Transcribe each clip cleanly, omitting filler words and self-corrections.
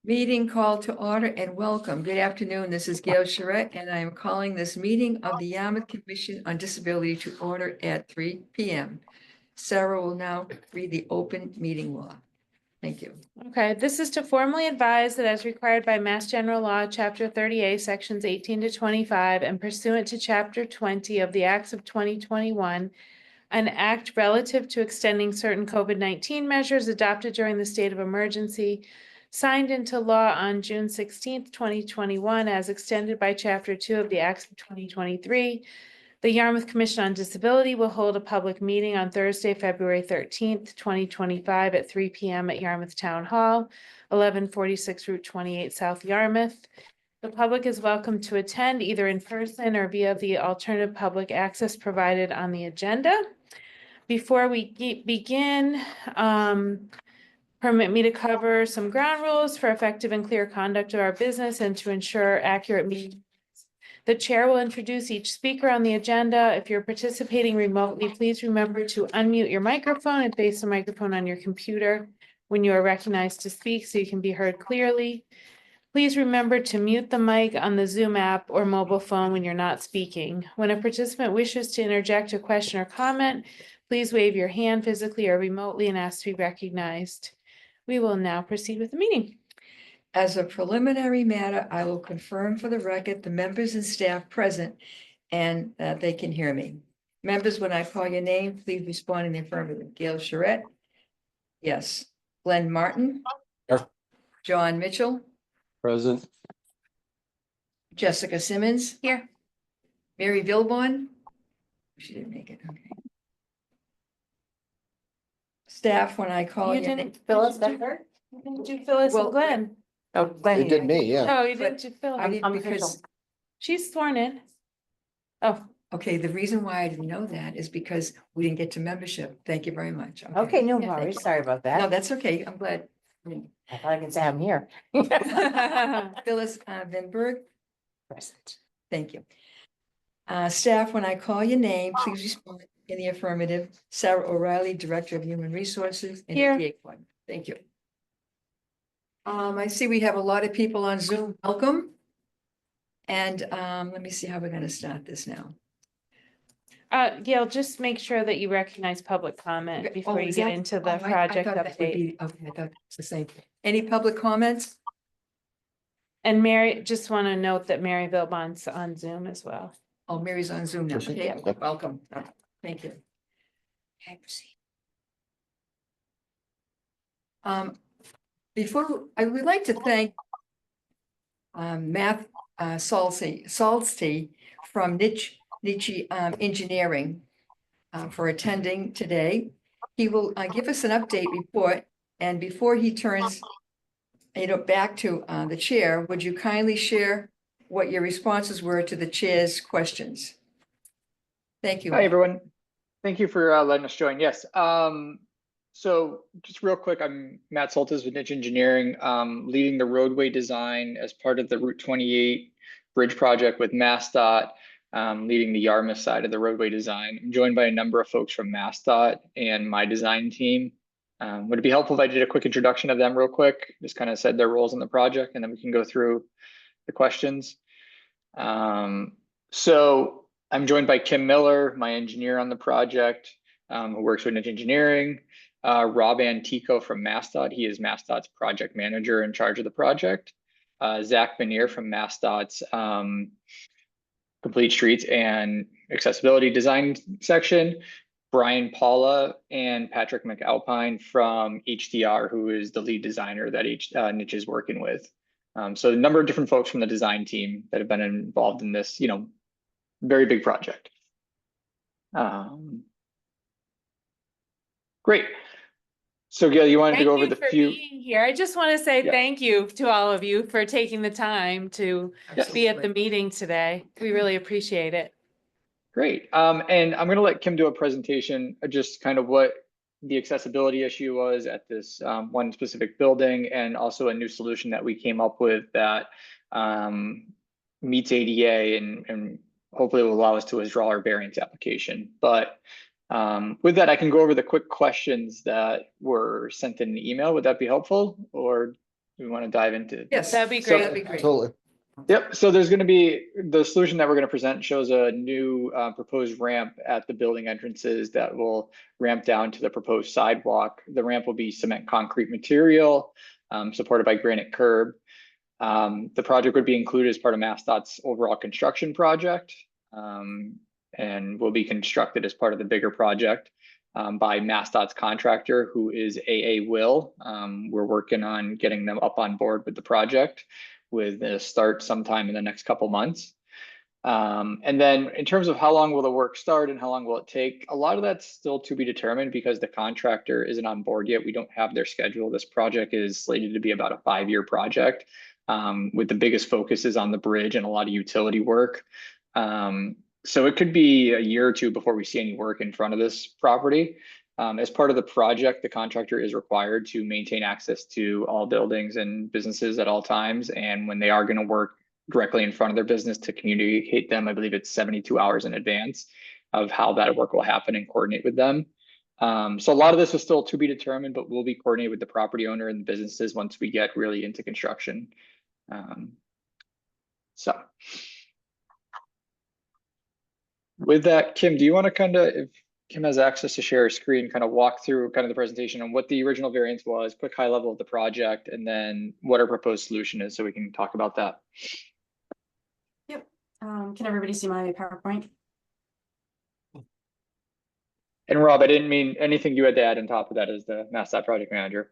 Meeting called to order and welcome. Good afternoon. This is Gail Charette, and I am calling this meeting of the Yarmouth Commission on Disability to order at 3 p.m. Sarah will now read the open meeting law. Thank you. Okay, this is to formally advise that as required by Mass General Law, Chapter 38, Sections 18 to 25, and pursuant to Chapter 20 of the Acts of 2021, an act relative to extending certain COVID-19 measures adopted during the state of emergency, signed into law on June 16th, 2021, as extended by Chapter 2 of the Acts of 2023, the Yarmouth Commission on Disability will hold a public meeting on Thursday, February 13th, 2025 at 3 p.m. at Yarmouth Town Hall, 1146 Route 28, South Yarmouth. The public is welcome to attend either in person or via the alternative public access provided on the agenda. Before we begin, permit me to cover some ground rules for effective and clear conduct of our business and to ensure accurate meeting. The chair will introduce each speaker on the agenda. If you're participating remotely, please remember to unmute your microphone and face the microphone on your computer when you are recognized to speak so you can be heard clearly. Please remember to mute the mic on the Zoom app or mobile phone when you're not speaking. When a participant wishes to interject a question or comment, please wave your hand physically or remotely and ask to be recognized. We will now proceed with the meeting. As a preliminary matter, I will confirm for the record the members and staff present and that they can hear me. Members, when I call your name, please respond in the affirmative. Gail Charette? Yes. Glenn Martin? Here. John Mitchell? Present. Jessica Simmons? Here. Mary Vilborn? She didn't make it, okay. Staff, when I call You your name. didn't, Phyllis Becker? didn't do Phyllis Well, and Glenn? Oh, Glenn. They did me, yeah. No, you But didn't do Phyllis. I didn't I'm because, official. She's sworn in. Oh, okay, the reason why I didn't know that is because we didn't get to membership. Thank you very much. Okay, no Yeah, thank worries. you. Sorry about No, that. that's okay. I'm glad. I thought I could say I'm here. Phyllis Vinberg, Present. thank you. Staff, when I call your name, please respond in the affirmative. Sarah O'Reilly, Director of Human Resources. and Here. EPA Fund. Thank you. I see we have a lot of people on Zoom. Welcome. And let me see how we're going to start this now. Gail, just make sure that you recognize public comment before you is get that- into the I project thought that would update. be- Okay, I thought it's the same. Any public comments? And Mary, just want to note that Mary Vilbon's on Zoom as well. Oh, Mary's on Zoom now. Is she? Okay, Yeah. welcome. Thank you. Okay, proceed. Before, I would like to thank Matt Salsty from Niche Engineering for attending today. He will give us an update report, and before he turns back to the chair, would you kindly share what your responses were to the chair's questions? Thank you. Hi, everyone. Thank you for letting us join. Yes. So just real quick, I'm Matt Soltis with Niche Engineering, leading the roadway design as part of the Route 28 bridge project with MassDOT, leading the Yarmouth side of the roadway design. I'm joined by a number of folks from MassDOT and my design team. Would it be helpful if I did a quick introduction of them real quick? Just kind of said their roles in the project, and then we can go through the questions. So I'm joined by Kim Miller, my engineer on the project, who works with Niche Engineering. Rob Antico from MassDOT. He is MassDOT's project manager in charge of the project. Zach Benier from MassDOT's Complete Streets and Accessibility Design section. Brian Paula and Patrick McAlpine from HDR, who is the lead designer that Niche is working with. So a number of different folks from the design team that have been involved in this, very big project. Great. So Gail, you wanted to go over the few. Being here. I just want to say thank you to all of you for taking the time to be at the meeting today. We really appreciate it. Great. And I'm going to let Kim do a presentation of just kind of what the accessibility issue was at this one specific building, and also a new solution that we came up with that meets ADA and hopefully will allow us to withdraw our variance application. But with that, I can go over the quick questions that were sent in an email. Would that be helpful? Or we want to dive into? Yes. That'd be So- great. That'd be great. Totally. Yep, so there's gonna be, the solution that we're gonna present shows a new proposed ramp at the building entrances that will ramp down to the proposed sidewalk. The ramp will be cement concrete material, supported by granite curb. The project would be included as part of MassDOT's overall construction project, and will be constructed as part of the bigger project by MassDOT's contractor, who is AA Will. We're working on getting them up on board with the project, with a start sometime in the next couple months. And then in terms of how long will the work start and how long will it take, a lot of that's still to be determined because the contractor isn't on board yet. We don't have their schedule. This project is slated to be about a 5-year project, with the biggest focus is on the bridge and a lot of utility work. So it could be a year or two before we see any work in front of this property. As part of the project, the contractor is required to maintain access to all buildings and businesses at all times. And when they are going to work directly in front of their business, to communicate them, I believe it's 72 hours in advance of how that work will happen and coordinate with them. So a lot of this is still to be determined, but we'll be coordinated with the property owner and the businesses once we get really into construction. So with that, Kim, do you want to kind of, if Kim has access to share a screen, kind of walk through kind of the presentation on what the original variance was, quick high level of the project, and then what our proposed solution is, so we can talk about that. Can everybody see my PowerPoint? And Rob, I didn't mean anything you had to add on top of that as the MassDOT project manager.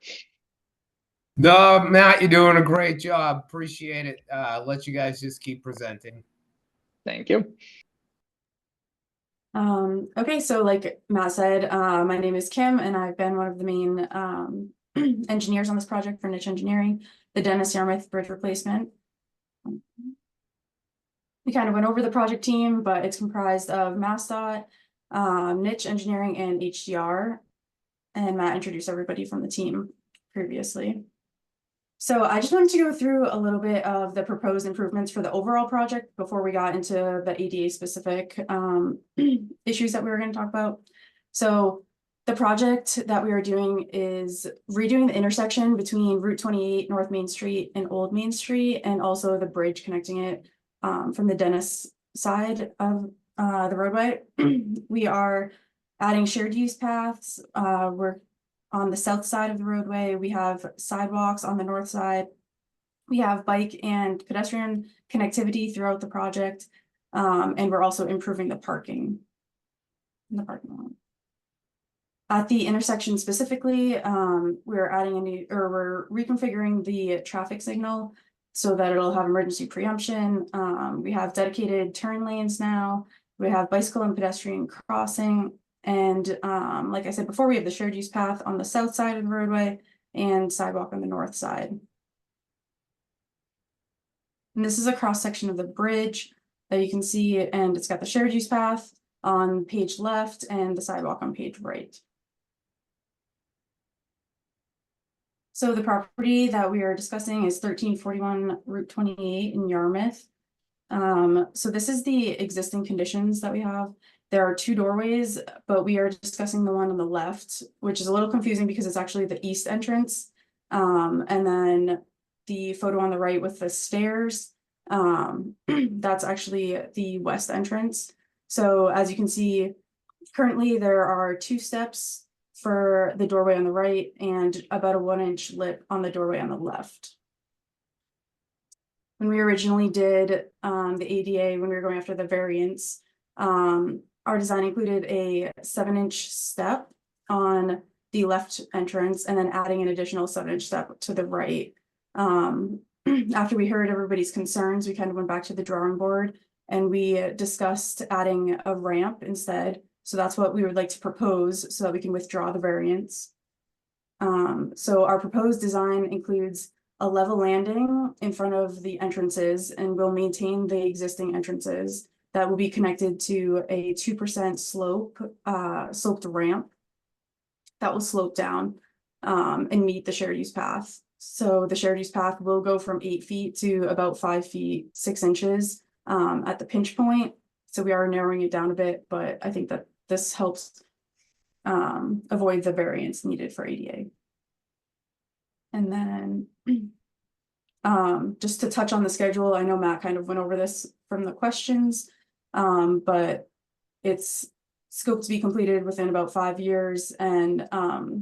No, Matt, you're doing a great job. Appreciate it. Let you guys just keep presenting. Thank you. Okay, so like Matt said, my name is Kim and I've been one of the main engineers on this project for Niche Engineering, the Dennis Yarmouth Bridge replacement. We kind of went over the project team, but it's comprised of MassDOT, Niche Engineering, and HDR. And Matt introduced everybody from the team previously. So I just wanted to go through a little bit of the proposed improvements for the overall project before we got into the ADA specific issues that we were going to talk about. So the project that we are doing is redoing the intersection between Route 28 North Main Street and Old Main Street, and also the bridge connecting it from the Dennis side of the roadway. We are adding shared use paths. We're on the south side of the roadway. We have sidewalks on the north side. We have bike and pedestrian connectivity throughout the project. And we're also improving the parking in the parking lot. At the intersection specifically, we're adding a new, or we're reconfiguring the traffic signal so that it'll have emergency preemption. We have dedicated turn lanes now. We have bicycle and pedestrian crossing. And like I said before, we have the shared use path on the south side of the roadway and sidewalk on the north side. And this is a cross section of the bridge that you can see, and it's got the shared use path on page left and the sidewalk on page right. So the property that we are discussing is 1341 Route 28 in Yarmouth. So this is the existing conditions that we have. There are 2 doorways, but we are discussing the one on the left, which is a little confusing because it's actually the east entrance. And then the photo on the right with the stairs, that's actually the west entrance. So as you can see, currently there are 2 steps for the doorway on the right and about a 1-inch lip on the doorway on the left. When we originally did the ADA, when we were going after the variance, our design included a 7-inch step on the left entrance and then adding an additional 7-inch step to the right. After we heard everybody's concerns, we kind of went back to the drawing board and we discussed adding a ramp instead. So that's what we would like to propose so that we can withdraw the variance. So our proposed design includes a level landing in front of the entrances, and we'll maintain the existing entrances that will be connected to a 2% slope, sloped ramp that will slope down and meet the shared use path. So the shared use path will go from 8 feet to about 5 feet 6 inches at the pinch point. So we are narrowing it down a bit, but I think that this helps avoid the variance needed for ADA. And then Just to touch on the schedule, I know Matt kind of went over this from the questions. But it's scoped to be completed within about 5 years, and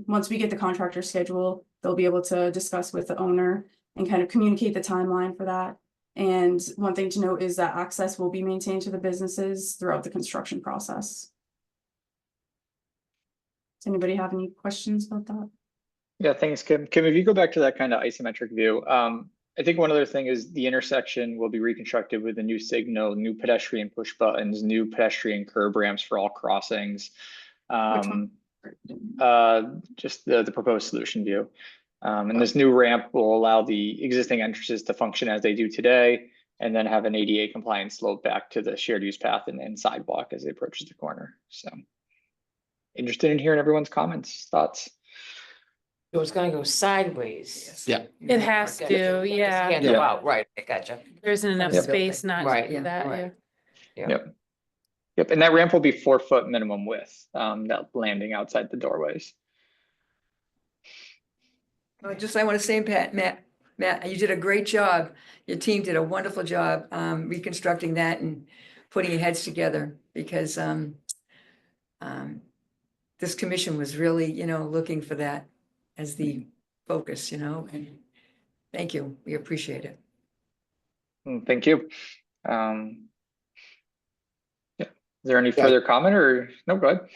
once we get the contractor schedule, they'll be able to discuss with the owner and kind of communicate the timeline for that. And one thing to note is that access will be maintained to the businesses throughout the construction process. Does anybody have any questions about that? Yeah, thanks, Kim. Kim, if you go back to that kind of isometric view, I think one other thing is the intersection will be reconstructed with a new signal, new pedestrian push buttons, new pedestrian curb ramps for all crossings. one? Just the proposed solution view. And this new ramp will allow the existing entrances to function as they do today, and then have an ADA compliant slope back to the shared use path and sidewalk as it approaches the corner. So interested in hearing everyone's comments, thoughts. It was gonna go sideways. Yeah. It has to, yeah. Can't go out, right, I gotcha. There isn't enough Yep. space not Right, to do that, yeah. right. Yep. Yep, and that ramp will be 4 foot minimum width, that landing outside the doorways. Well, just, I want to say, Matt, you did a great job. Your team did a wonderful job reconstructing that and putting your heads together, because this commission was really, looking for that as the focus, and thank you. We appreciate it. Thank you. Yeah. Is there any further comment or, no, go ahead.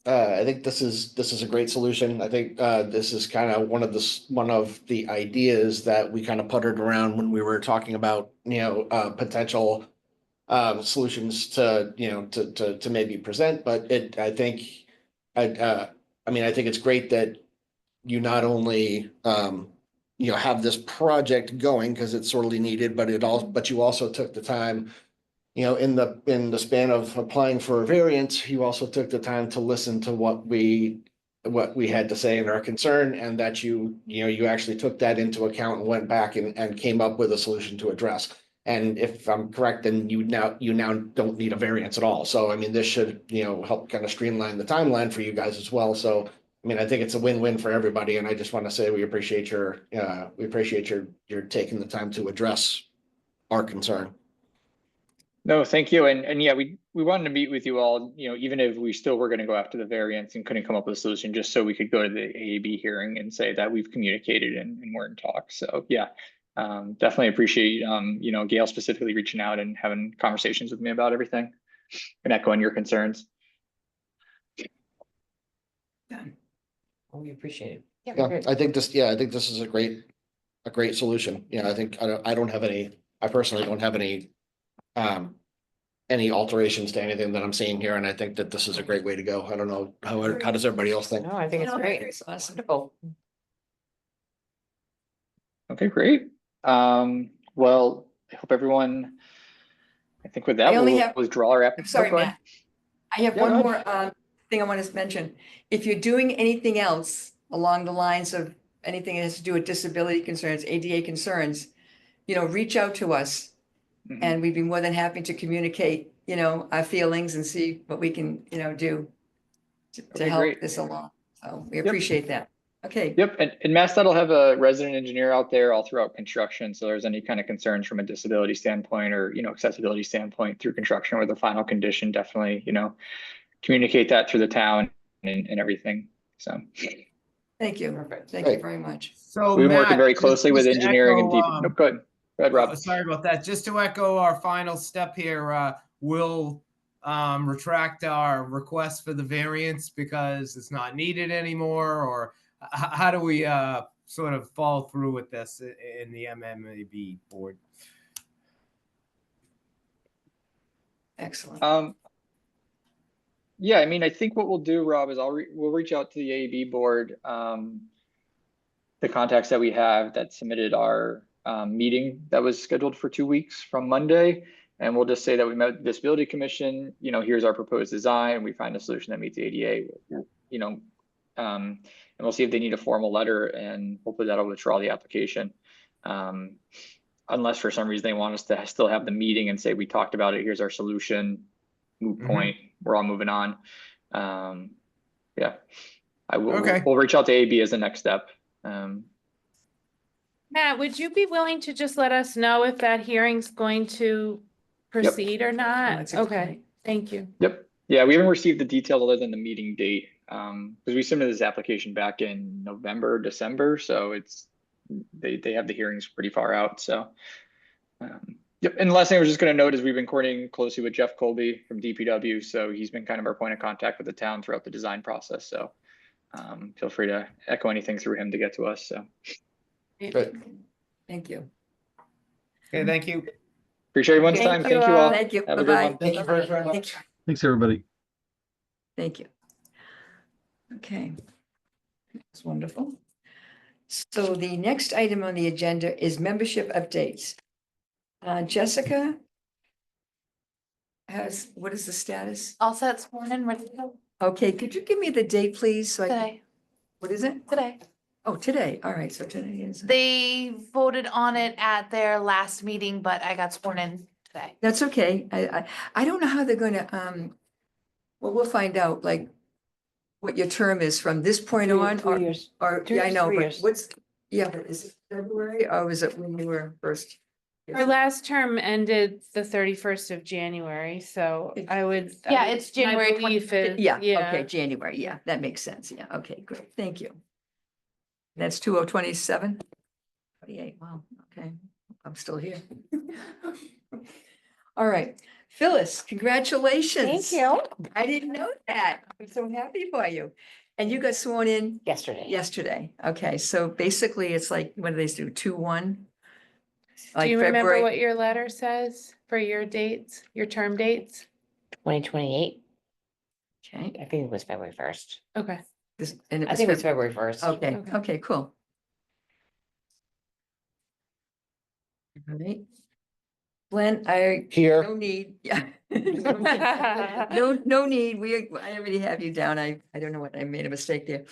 I think this is a great solution. I think this is kind of one of the ideas that we kind of puttered around when we were talking about, potential solutions to maybe present, but I think it's great that you not only have this project going because it's sorely needed, but you also took the time, in the span of applying for a variance, you also took the time to listen to what we had to say and our concern, and that you actually took that into account and went back and came up with a solution to address. And if I'm correct, then you now don't need a variance at all. So, I mean, this should, help kind of streamline the timeline for you guys as well. So, I mean, I think it's a win-win for everybody. And I just want to say we appreciate your taking the time to address our concern. No, thank you. And yeah, we wanted to meet with you all, even if we still were going to go after the variance and couldn't come up with a solution, just so we could go to the AAB hearing and say that we've communicated and we're in talk. So yeah, definitely appreciate, Gail specifically reaching out and having conversations with me about everything and echoing your concerns. Well, we appreciate it. Yeah, good. I think this is a great solution. I personally don't have any alterations to anything that I'm seeing here. And I think that this is a great way to go. I don't know, how does everybody else think? No, I think it's No, great. it's awesome. Wonderful. Okay, great. Well, I hope everyone, I think with that, I only we'll have- withdraw our I'm application. sorry, Matt. I have Yeah, one go more thing I want to mention. If you're doing anything else along the lines of anything that has to do with disability concerns, ADA concerns, reach out to us, and we'd be more than happy to communicate, our feelings and see what we can, do to Okay, help great. this along. So we appreciate that. Okay. Yep, and MassDOT will have a resident engineer out there all throughout construction. So there's any kind of concerns from a disability standpoint or, accessibility standpoint through construction with the final condition, definitely, communicate that through the town and everything. So Thank you. Perfect. Thank you Great. very much. So we've been working Matt, very just- closely with just to engineering and echo, no, go ahead, Rob. Sorry about that. Just to echo our final step here, we'll retract our request for the variance because it's not needed anymore, or how do we sort of follow through with this in the MMAB board? Excellent. Yeah, I mean, I think what we'll do, Rob, is we'll reach out to the AAB board, the contacts that we have that submitted our meeting that was scheduled for 2 weeks from Monday. And we'll just say that we met with the Disability Commission, here's our proposed design. We find a solution that meets the ADA, and we'll see if they need a formal letter, and hopefully that'll withdraw the application. Unless for some reason they want us to still have the meeting and say, we talked about it, here's our solution, moot point, we're all moving on. Yeah, we'll reach out to AAB as the next step. Matt, would you be willing to just let us know if that hearing's going to proceed or not? that's a good Okay, point. thank you. Yep. Yeah, we haven't received the details other than the meeting date. Because we submitted this application back in November, December, so they have the hearings pretty far out, so. Yep, and the last thing I was just gonna note is we've been coordinating closely with Jeff Colby from DPW, so he's been kind of our point of contact with the town throughout the design process, so. Feel free to echo anything through him to get to us, so. Good. Thank you. Okay, thank you. Appreciate everyone's Thank time. you Thank you all. all. Thank you. Have a good Bye-bye. one. Thank you very much. Thanks, everybody. Thank you. Okay. That's wonderful. So the next item on the agenda is membership updates. Jessica what is the status? All set, sworn in, ready to go Okay, could you give me the date, please? So today, what is it? today. Oh, today. All right, so today is. They voted on it at their last meeting, but I got sworn in today. That's okay. I don't know how they're gonna, well, we'll find out, like, what your term is from this point on, Three years. or, Two yeah, I years, know, 3 but years. what's, yeah, but is it February, or was it when you were first? Her last term ended the 31st of January, so I would. Yeah, it's January My belief is, Yeah, okay, January, yeah, that makes sense, yeah, okay, great, thank you. That's 2027? 28, wow, okay, I'm still here. All right, Phyllis, congratulations. Thank you. I didn't know that, I'm so happy for you. And you got sworn in Yesterday. yesterday, okay, so basically it's like, what do they do, 2-1? Do Like you remember February, what your letter says for your dates, your term dates? 2028. okay, I think it was February 1st. Okay. and it I was think it was February. February 1st. Okay, Okay. okay, cool. All right. Glenn, Here, no need, yeah. No need, I already have you down, I don't know what, I made a mistake there.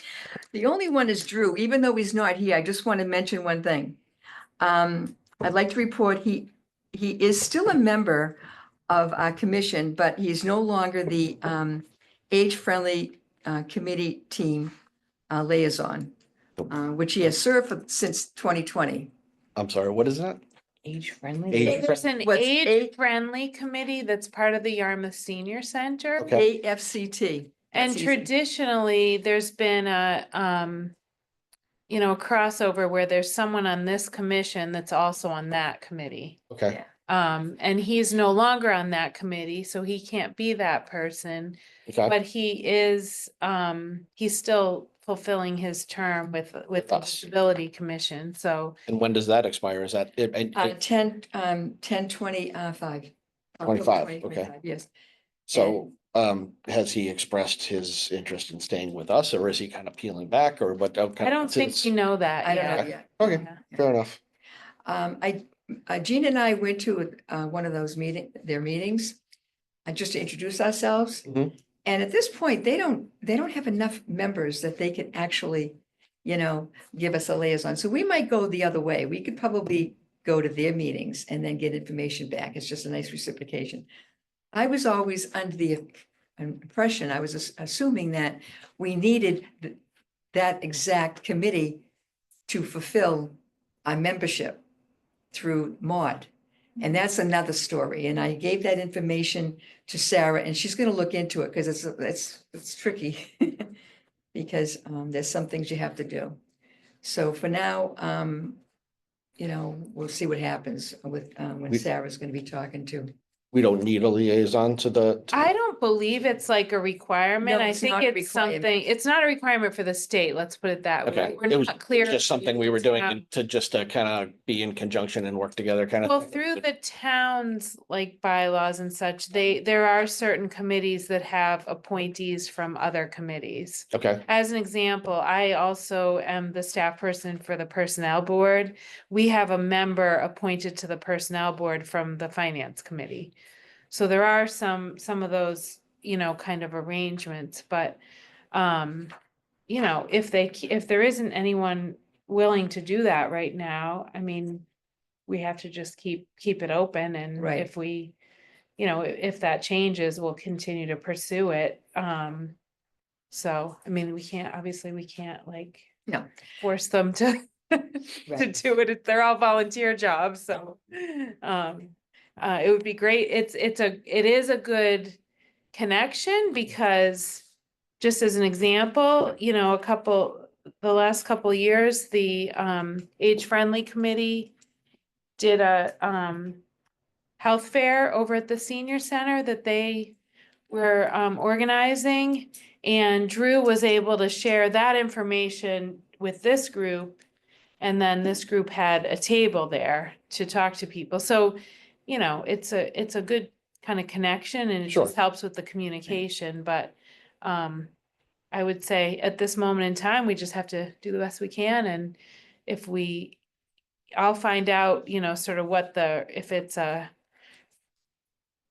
The only one is Drew, even though he's not here, I just want to mention one thing. I'd like to report he is still a member of our commission, but he's no longer the age-friendly committee team liaison, which he has served since 2020. I'm sorry, what is that? Age friendly. Age- There's an What's eight- age-friendly committee that's part of the Yarmouth Senior Center. Okay. AFCT. And That's easy. traditionally, there's been a, you know, a crossover where there's someone on this commission that's also on that committee. Okay, And he's no longer on that committee, so he can't be that person. okay. But he is, he's still fulfilling his term with the us. Disability Commission, so. And when does that expire? Is that it? 10/25. 25, October okay. Yes. So, has he expressed his interest in staying with us, or is he kind of peeling back, or what? I don't think we know that I don't know yet. yet. Okay, Yeah. fair enough. Gina and I went to one of those their meetings, just to introduce ourselves. Mhm. And at this point, they don't have enough members that they can actually, give us a liaison. So we might go the other way. We could probably go to their meetings and then get information back. It's just a nice reciprocation. I was always under the impression, I was assuming that we needed that exact committee to fulfill our membership through MAUD. And that's another story. And I gave that information to Sarah, and she's going to look into it because it's tricky. Because there's some things you have to do. So for now, we'll see what happens with when Sarah's going to be talking to. We don't need a liaison to the. I don't believe it's like a requirement. No, I it's think not a it's requirement. something, it's not a requirement for the state, let's put it that way. Okay, We're it was not clear. Just something we were if doing it's to just to kind of be in conjunction and work together kind of. Well, through the town's like bylaws and such, there are certain committees that have appointees from other committees. Okay, As an example, I also am the staff person for the Personnel Board. We have a member appointed to the Personnel Board from the Finance Committee. So there are some of those, kind of arrangements, but, if there isn't anyone willing to do that right now, I mean, we have to just keep it open, and Right. if we, if that changes, we'll continue to pursue it. So, I mean, we can't like No. force them to to Right. do it. They're all volunteer jobs, so it would be great. It is a good connection because just as an example, you know, the last couple years, the Age Friendly Committee did a health fair over at the senior center that they were organizing. And Drew was able to share that information with this group. And then this group had a table there to talk to people. So, you know, it's a good kind of connection and it Sure. just helps with the communication. But I would say at this moment in time, we just have to do the best we can. And if I'll find out, you know, sort of if it's a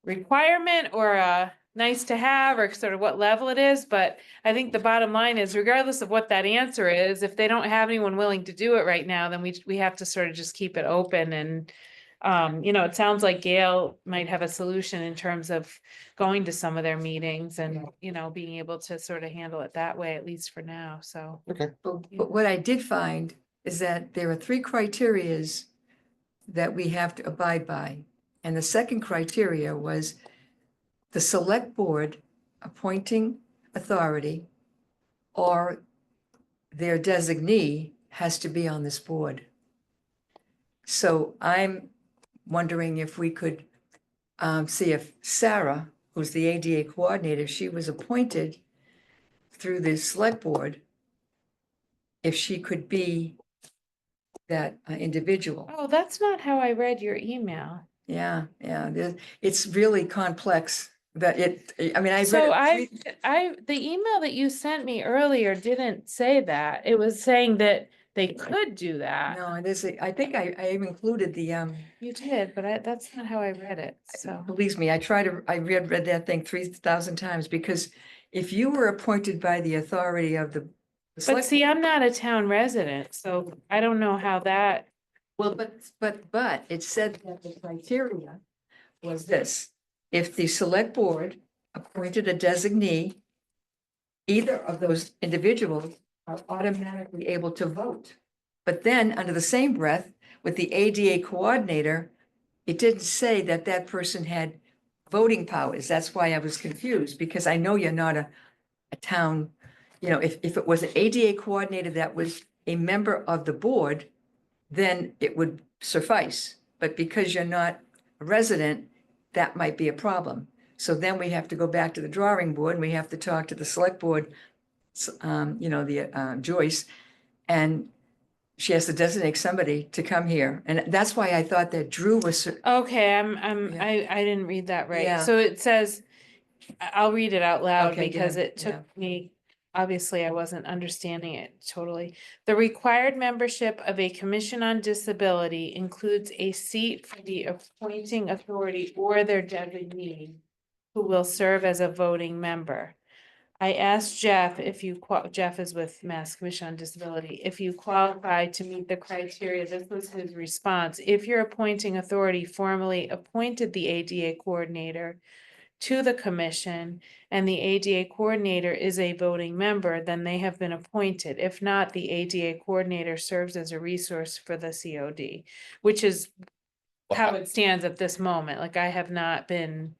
requirement or a nice to have or sort of what level it is. But I think the bottom line is regardless of what that answer is, if they don't have anyone willing to do it right now, then we have to sort of just keep it open. And, you know, it sounds like Gail might have a solution in terms of going to some of their meetings and, you know, being able to sort of handle it that way, at least for now. So. But what I did find is that there are 3 criterias that we have to abide by. And the second criteria was the select board appointing authority or their designee has to be on this board. So I'm wondering if we could see if Sarah, who's the ADA coordinator, she was appointed through the select board, if she could be that individual. Oh, that's not how I read your email. Yeah, it's really complex that I mean, I read So it the email that you sent me earlier didn't say that. It was saying that they could do that. No, I think I even included the, You did, but that's not how I read it, so. believe me, I read that thing 3,000 times because if you were appointed by the authority of the But select, see, I'm not a town resident, so I don't know how that, well, but it said that the criteria was this. If the select board appointed a designee, either of those individuals are automatically able to vote. But then, under the same breath, with the ADA coordinator, it didn't say that that person had voting powers. That's why I was confused, because I know you're not a town, you know, if it was an ADA coordinator that was a member of the board, then it would suffice. But because you're not a resident, that might be a problem. So then we have to go back to the drawing board and we have to talk to the select board, you know, the Joyce, and she has to designate somebody to come here. And that's why I thought that Drew was, okay, Yeah. I didn't read that right. Yeah. So it says, I'll read it out loud Okay, because yeah, it took me, obviously I wasn't understanding it totally. The required membership of a commission on disability includes a seat for the appointing authority or their designee who will serve as a voting member. I asked Jeff if Jeff is with Mass Commission on Disability, if you qualify to meet the criteria. This was his response. If your appointing authority formally appointed the ADA coordinator to the commission and the ADA coordinator is a voting member, then they have been appointed. If not, the ADA coordinator serves as a resource for the COD, which is how it stands at this moment. Like I have not been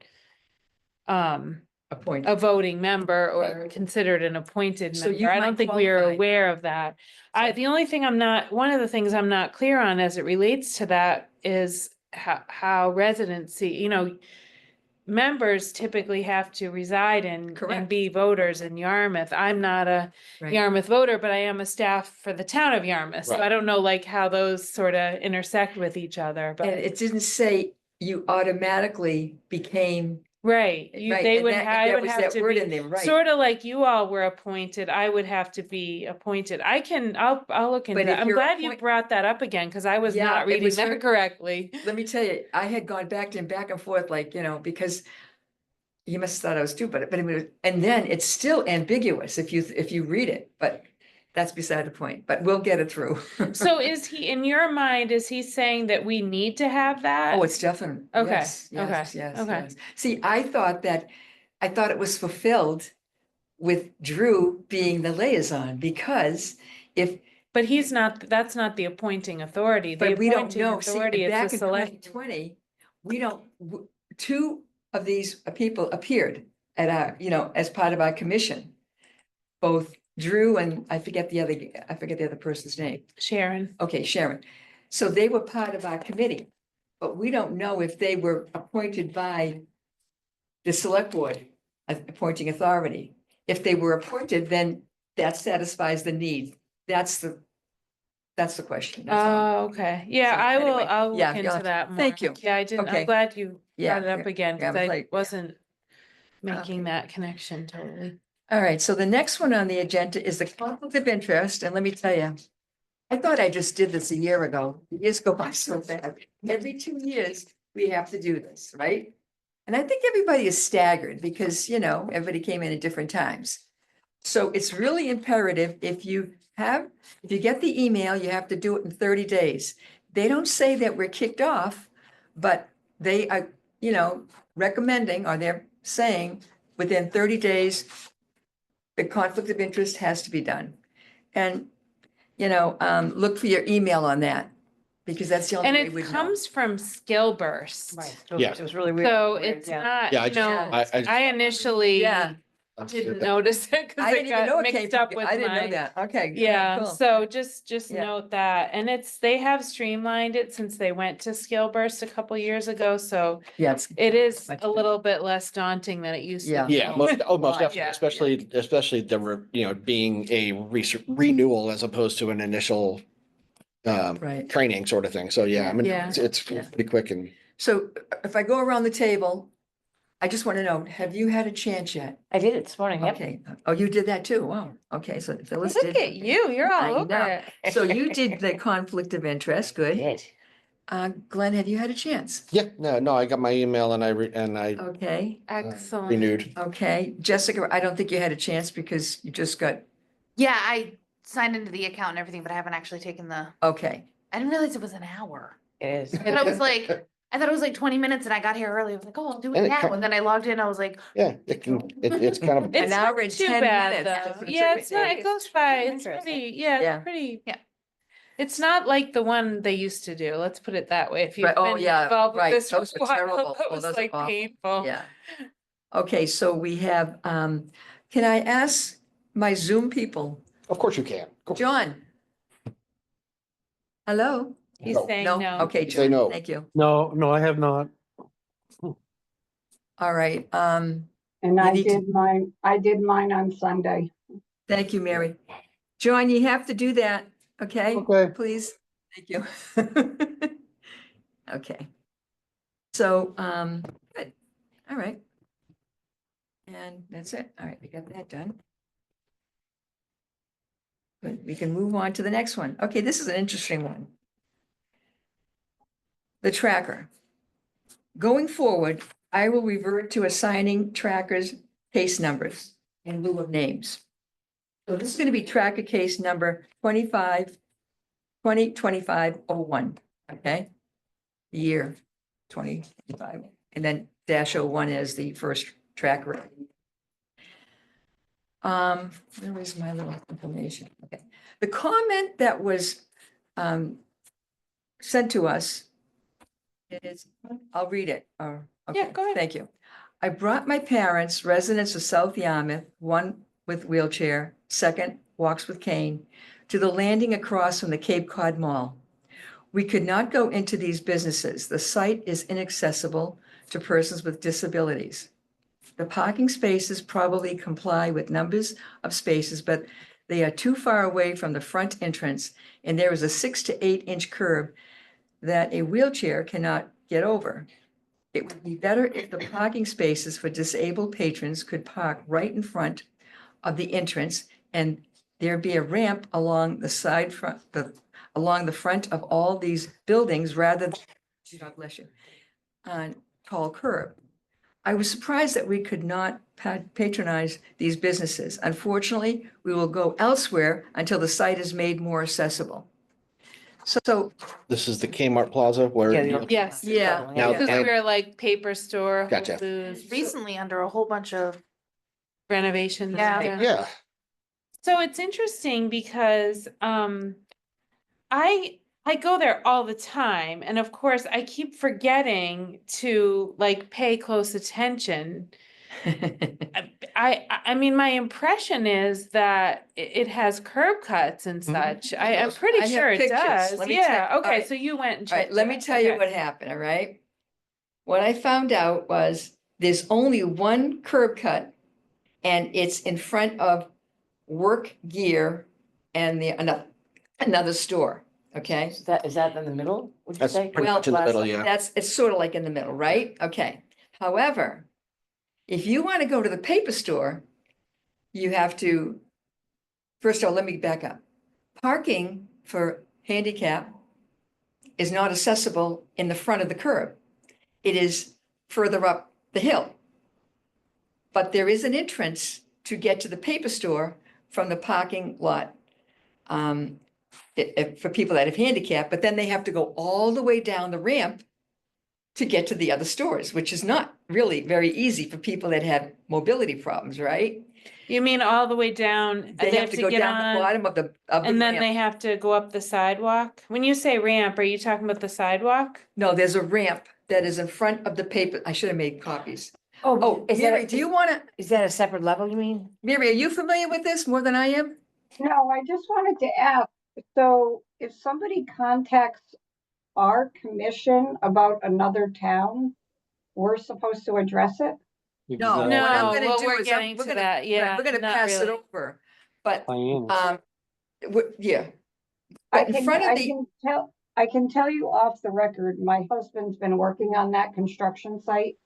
appointed. a voting member or considered an appointed So you member. I might don't think we are qualify. aware of that. One of the things I'm not clear on as it relates to that is how residency, you know, members typically have to reside and Correct. be voters in Yarmouth. I'm not a Right. Yarmouth voter, but I am a staff for the town of Yarmouth. So Right. I don't know like how those sort of intersect with each other, And but it didn't say you automatically became, right. right, They and would, that- I that would was have that to word be in there, right. sort of like you all were appointed. I would have to be appointed. I'll look into But that. if I'm you're glad you appoint- brought that up again because I was Yeah, not it reading was that very- correctly. Let me tell you, I had gone back and forth, like, you know, because you must have thought I was stupid, but it was, and then it's still ambiguous if you read it, but that's beside the point, but we'll get it through. So is he, in your mind, is he saying that we need to have that? Oh, it's definite. Okay, Yes, okay, yes, yes, okay. yes. See, I thought it was fulfilled with Drew being the liaison, because if But that's not the appointing authority. The But we don't appointing know. See, authority is back the in twenty select. twenty, we don't, two of these people appeared at our, as part of our commission. Both Drew and I forget the other person's name. Sharon. Okay, Sharon. So they were part of our committee, but we don't know if they were appointed by the select board, appointing authority. If they were appointed, then that satisfies the need. That's the question. That's all. Oh, okay. Yeah, So, anyway, I'll yeah, look you'll into have to- that more. thank you. Yeah, I didn't, Okay. I'm glad you Yeah, brought it up again, yeah, because I was I like, yeah. wasn't making Okay. that connection totally. All right, so the next one on the agenda is the conflict of interest, and let me tell you, I thought I just did this a year ago. Years go by so fast. Every 2 years, we have to do this, right? And I think everybody is staggered because, everybody came in at different times. So it's really imperative if you get the email, you have to do it in 30 days. They don't say that we're kicked off, but they are, recommending, or they're saying within 30 days, the conflict of interest has to be done. And, look for your email on that, because that's the only And way it we know. comes from Skill Burst. Right. Yeah. It was really weird. So weird, it's yeah. not, Yeah, I you know, just- I initially Yeah, didn't notice it because I it didn't even know got it came mixed up from, with I didn't know my. that. Okay. good, Yeah, cool. so just Yeah. note that, and they have streamlined it since they went to Skill Burst a couple years ago, so Yes. it is Much a better. little bit less daunting than it used to Yeah. be. Yeah, most definitely, Yeah. especially being a renewal as opposed to an initial Right. training sort of thing. So yeah, I mean, Yeah. it's Yeah. pretty quick and So if I go around the table, I just want to know, have you had a chance yet? I did it this morning, yep. Okay. Oh, you did that too. Wow. Okay, so Phyllis Look did. at you, you're I all over know. it. So you did the conflict of interest. Good. Did. Glenn, have you had a chance? yeah, no, I got my email and I Okay, Excellent. renewed. okay. Jessica, I don't think you had a chance because you just got, Yeah, I signed into the account and everything, but I haven't actually taken okay. I didn't realize it was an hour. It is. But I was like, I thought it was like 20 minutes and I got here early. I was like, oh, I'll do And it it now. And then I logged in, I was like, Yeah, it's kind of, It's hour not and too 10 bad, minutes. though. That's Yeah, what it's not, it it's goes by, it's interesting. pretty, yeah, Yeah. it's pretty. Yeah. It's not like the one they used to do, let's put it that way. If you've Right, oh, been yeah, involved with right. this for a Those are while, terrible. that Oh, was those are like awful. painful. Yeah. Okay, so we have, can I ask my Zoom people, of course you can. Of course. John? Hello? He's No. saying No? no. Okay, Say John, no. thank you. No, I have not. All right, And You I need to- did mine on Sunday. thank you, Mary. John, you have to do that, okay? Okay. Please, thank you. Okay. So, good, all right. And that's it, all right, we got that done. Good, we can move on to the next one. Okay, this is an interesting one. The tracker. Going forward, I will revert to assigning trackers case numbers in lieu of names. So this is going to be tracker case number 2025-01, okay? Year 2025, and then -01 is the first tracker. Where is my little information? Okay, the comment that was sent to us is, I'll read it. Okay, go ahead. Thank you. I brought my parents, residents of South Yarmouth, one with wheelchair, second walks with cane, to the landing across from the Cape Cod Mall. We could not go into these businesses. The site is inaccessible to persons with disabilities. The parking spaces probably comply with numbers of spaces, but they are too far away from the front entrance, and there is a 6 to 8 inch curb that a wheelchair cannot get over. It would be better if the parking spaces for disabled patrons could park right in front of the entrance, and there be a ramp along the side front, along the front of all these buildings rather than, God bless you, on tall curb. I was surprised that we could not patronize these businesses. Unfortunately, we will go elsewhere until the site is made more accessible. So, This is the Kmart Plaza where. Yeah, the- Yes. yeah. Now- Because and- we're like paper store, Whole Gotcha. Foods, recently under a whole bunch of, renovations. Yeah. Yeah, So it's interesting because I go there all the time, and of course, I keep forgetting to like pay close attention. I mean, my impression is that it has curb cuts and such. I'm I pretty have sure it pictures. does. Let me tell Yeah, you. okay, Alright. so you went and All right, checked let me it. tell you Okay. what happened, all right? What I found out was there's only one curb cut and it's in front of Work Gear and another store, okay? Is that in the middle? Would you That's say? pretty much in the Last middle, time. yeah. It's sort of like in the middle, right? Okay. However, if you want to go to the paper store, you have to, first of all, let me back up. Parking for handicap is not accessible in the front of the curb. It is further up the hill. But there is an entrance to get to the paper store from the parking lot for people that have handicap, but then they have to go all the way down the ramp to get to the other stores, which is not really very easy for people that have mobility problems, right? You mean all the way down? They have to go get down the on, bottom of the and then ramp. they have to go up the sidewalk? When you say ramp, are you talking about the sidewalk? No, there's a ramp that is in front of the paper. I should have made copies. Oh, Oh, is that, Mary, do you want to, is that a separate level, you mean? Mary, are you familiar with this more than I am? No, I just wanted to ask, so if somebody contacts our commission about another town, we're supposed to address it? No, what I'm No, gonna well, do we're is getting we're to gonna, that, right, yeah, we're gonna not pass it really. over. But, yeah. I But in can, front of I the, can tell, I can tell you off the record, my husband's been working on that construction site.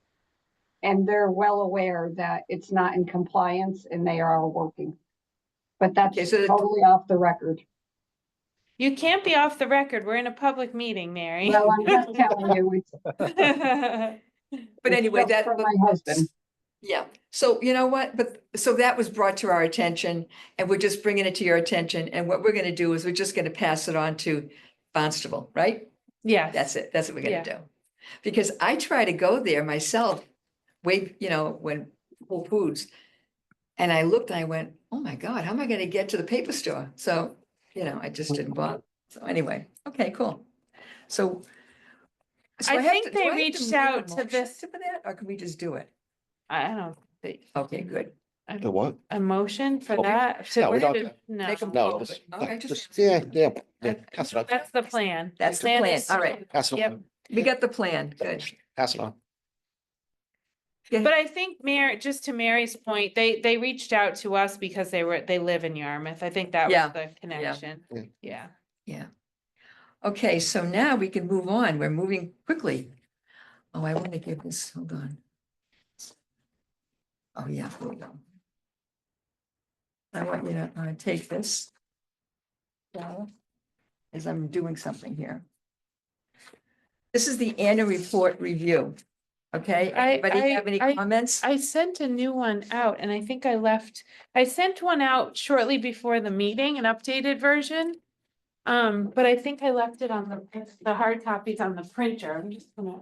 And they're well aware that it's not in compliance and they are working. But that's Okay, so the- totally off the record. You can't be off the record. We're in a public meeting, Mary. Well, I'm just telling you, it's. but it's anyway, just that. For my husband. Yeah, so you know what, but, so that was brought to our attention and we're just bringing it to your attention. And what we're gonna do is we're just gonna pass it on to Barnstable, right? Yes. That's it, that's what we're Yeah. gonna do. Because I try to go there myself, when Whole Foods. And I looked and I went, oh my God, how am I gonna get to the paper store? So, I just didn't bother. So anyway, okay, cool. So. so I have think to- they do I have to reached make a out to motion this- For that, or can we just do it? I don't think, Okay, good. The what? a motion for Oh, that? no, we don't- No, Make a- No, Oh, just, okay, just- yeah, pass it on. that's the plan. That's the plan. is- All right. Pass it Yep. on. We got the plan, good. Pass it on. But I think just to Mary's point, they reached out to us because they live in Yarmouth. I think that Yeah, was the connection. Yeah. Yeah. Okay, so now we can move on. We're moving quickly. Oh, I want to give this, hold on. Oh, yeah, here we go. I want you to take this. Sarah, as I'm doing something here. This is the annual report review. Okay, anybody have any comments? I sent a new one out and I think I sent one out shortly before the meeting, an updated version. But I think I left it on the hard copies on the printer. I'm just gonna.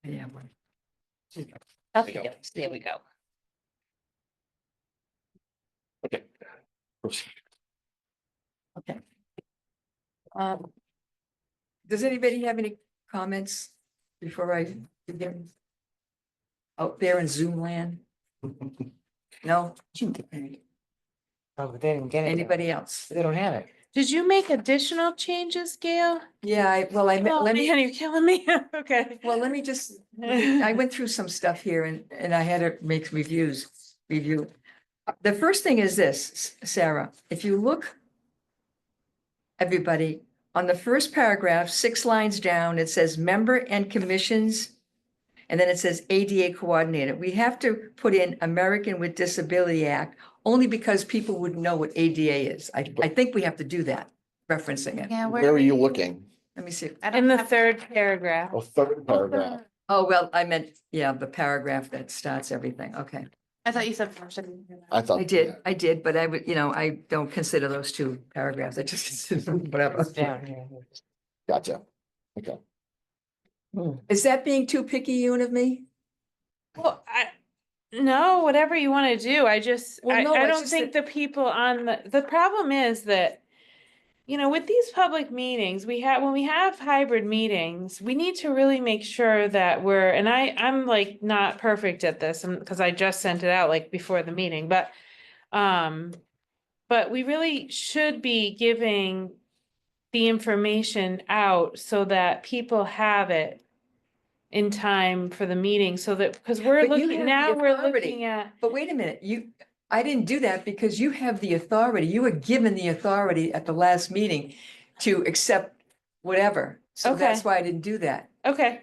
Yeah. Okay, there we go. Okay. Proceed. Okay. Does anybody have any comments before I begin? Out there in Zoom land? No? Oh, but they didn't get it. yet. Anybody else? They don't have it. Did you make additional changes, Gail? Yeah, Oh, man, you're killing me. Okay. well, let me just, I went through some stuff here and I had to make review. The first thing is this, Sarah, if you look, everybody, on the first paragraph, 6 lines down, it says member and commissions. And then it says ADA coordinator. We have to put in American with Disability Act only because people would know what ADA is. I think we have to do that, referencing it. Yeah, Where are you looking? Let me see. I don't In the have- third paragraph. Oh, third paragraph. Oh, well, I meant, yeah, the paragraph that starts everything. Okay. I thought you said first. I didn't hear that. I thought. I did, but I would, I don't consider those two paragraphs. I just consider them whatever. It's down here. Gotcha. Okay. Is that being too picky, you and of me? Well, no, whatever you want to do. I just, Well, no, I it's don't just think the people on the problem is that, with these public meetings, when we have hybrid meetings, we need to really make sure that and I'm like not perfect at this because I just sent it out like before the meeting, but we really should be giving the information out so that people have it in time for the meeting, so that, because we're But you looking, have now the we're authority. looking at, But wait a minute, I didn't do that because you have the authority. You were given the authority at the last meeting to accept whatever. So that's Okay. why I didn't do that. okay,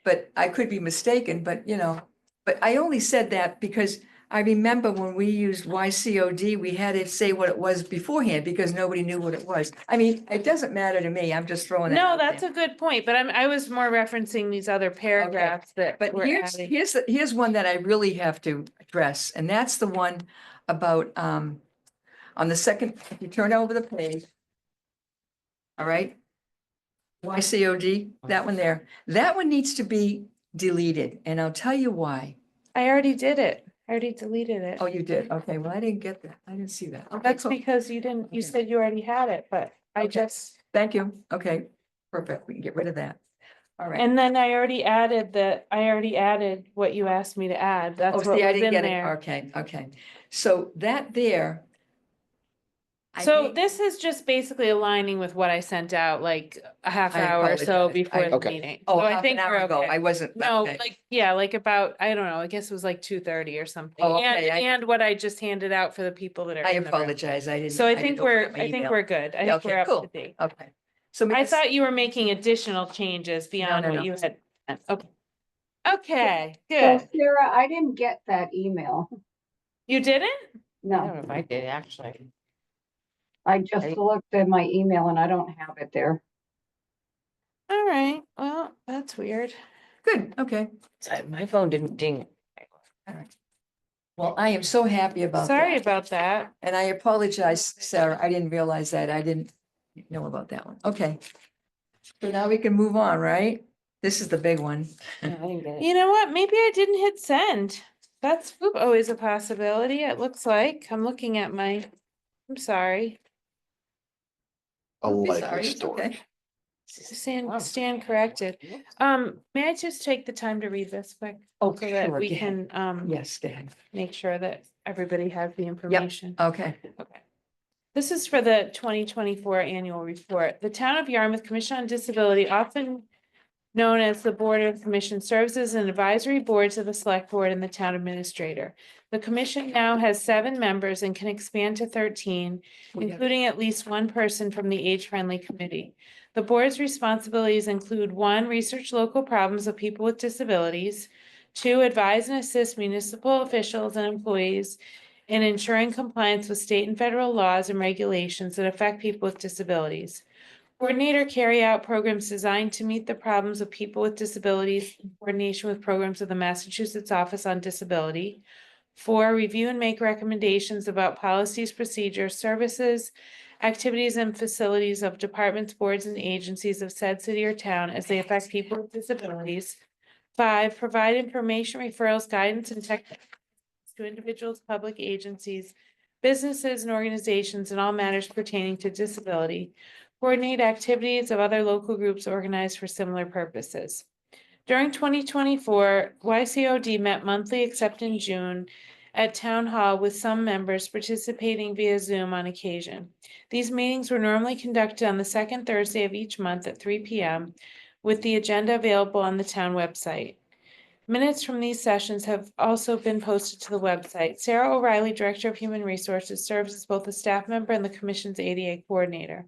But I could be mistaken, but but I only said that because I remember when we used YCOD, we had to say what it was beforehand because nobody knew what it was. I mean, it doesn't matter to me. I'm just throwing that no, out there. that's a good point, but I was more referencing these other paragraphs that But we're here's, adding. here's one that I really have to address, and that's the one about, on the second, if you turn over the page. All right. YCOD, that one there, that one needs to be deleted, and I'll tell you why. I already did it. I already deleted it. Oh, you did? Okay, well, I didn't get that. I didn't see that. Okay, That's cool. because you didn't, you Okay. said you already had it, but I Okay. just, Thank you. Okay, perfect. We can get rid of that. All right. and then I already added what you asked me to add. Oh, That's what see, I was didn't in get it. there. Okay, okay. So that there. I So think- this is just basically aligning with what I sent out like a half I hour or so apologize. before the Okay. meeting. Oh, So I half think an hour we're ago. okay. I wasn't. No, okay. like, yeah, like about, I don't know, I guess it was like 2:30 or something. Oh, okay, And what I just handed out for the people that are. I in the room. apologize. I didn't. So I didn't think open up my I think email. we're good. I Yeah, think we're okay, up cool. to date. Okay. So I thought you were making additional changes beyond no, what no. you had. Okay. Okay, So good. Sarah, I didn't get that email. You didn't? I No, don't know if I did, actually. I just looked at my email and I don't have it there. All right, well, that's weird. Good, okay. My phone didn't ding. Well, I am so happy about Sorry that. about that. And I apologize, Sarah. I didn't realize that. I didn't know about that one. Okay. So now we can move on, right? This is the big one. No, I didn't get it. You know what? Maybe I didn't hit send. That's always a possibility, it looks like. I'm looking at I'm sorry. A Don't be likely sorry, it's story. okay. Stand corrected. May I just take the time to read this quick? Oh, So that sure, we go ahead. can, Yes, go ahead. make sure that everybody has the information. Okay. Okay. This is for the 2024 annual report. The Town of Yarmouth Commission on Disability, often known as the Board of Commission, serves as an advisory board to the Select Board and the Town Administrator. The commission now has 7 members and can expand to 13, We have- including at least one person from the Age-Friendly Committee. The board's responsibilities include 1, research local problems of people with disabilities, 2, advise and assist municipal officials and employees in ensuring compliance with state and federal laws and regulations that affect people with disabilities. Coordinate or carry out programs designed to meet the problems of people with disabilities in coordination with programs of the Massachusetts Office on Disability. 4, review and make recommendations about policies, procedures, services, activities, and facilities of departments, boards, and agencies of said city or town as they affect people with disabilities. 5, provide information, referrals, guidance, and technical to individuals, public agencies, businesses, and organizations in all matters pertaining to disability. Coordinate activities of other local groups organized for similar purposes. During 2024, YCOD met monthly except in June at Town Hall with some members participating via Zoom on occasion. These meetings were normally conducted on the second Thursday of each month at 3 p.m. with the agenda available on the town website. Minutes from these sessions have also been posted to the website. Sarah O'Reilly, Director of Human Resources, serves as both a staff member and the Commission's ADA Coordinator.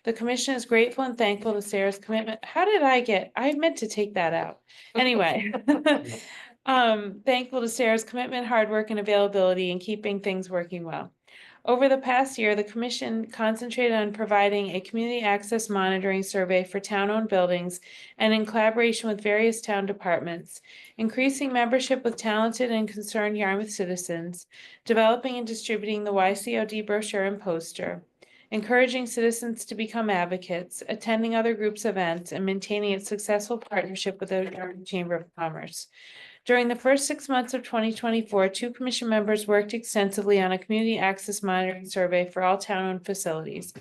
The Commission is grateful and thankful to Sarah's commitment. I meant to take that out. Anyway. Thankful to Sarah's commitment, hard work, and availability in keeping things working well. Over the past year, the commission concentrated on providing a community access monitoring survey for town-owned buildings and in collaboration with various town departments, increasing membership with talented and concerned Yarmouth citizens, developing and distributing the YCOD brochure and poster, encouraging citizens to become advocates, attending other groups' events, and maintaining its successful partnership with the Yarmouth Chamber of Commerce. During the first 6 months of 2024, 2 commission members worked extensively on a community access monitoring survey for all town-owned facilities.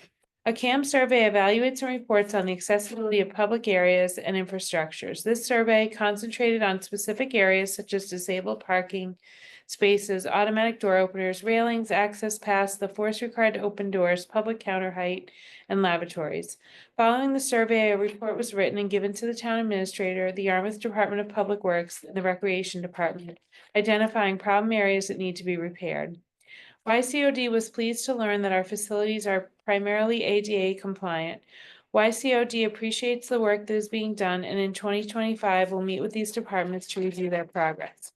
A CAM survey evaluates and reports on the accessibility of public areas and infrastructures. This survey concentrated on specific areas such as disabled parking spaces, automatic door openers, railings, access paths, the force required to open doors, public counter height, and lavatories. Following the survey, a report was written and given to the town administrator, the Yarmouth Department of Public Works, and the Recreation Department, identifying problem areas that need to be repaired. YCOD was pleased to learn that our facilities are primarily ADA compliant. YCOD appreciates the work that is being done, and in 2025 will meet with these departments to review their progress.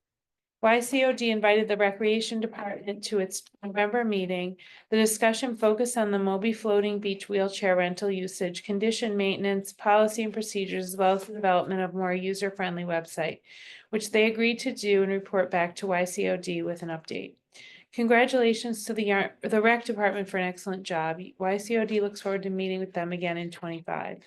YCOD invited the Recreation Department to its November meeting. The discussion focused on the Moby Floating Beach wheelchair rental usage, condition maintenance, policy and procedures, as well as the development of more user-friendly website, which they agreed to do and report back to YCOD with an update. Congratulations to the Rec Department for an excellent job. YCOD looks forward to meeting with them again in 25.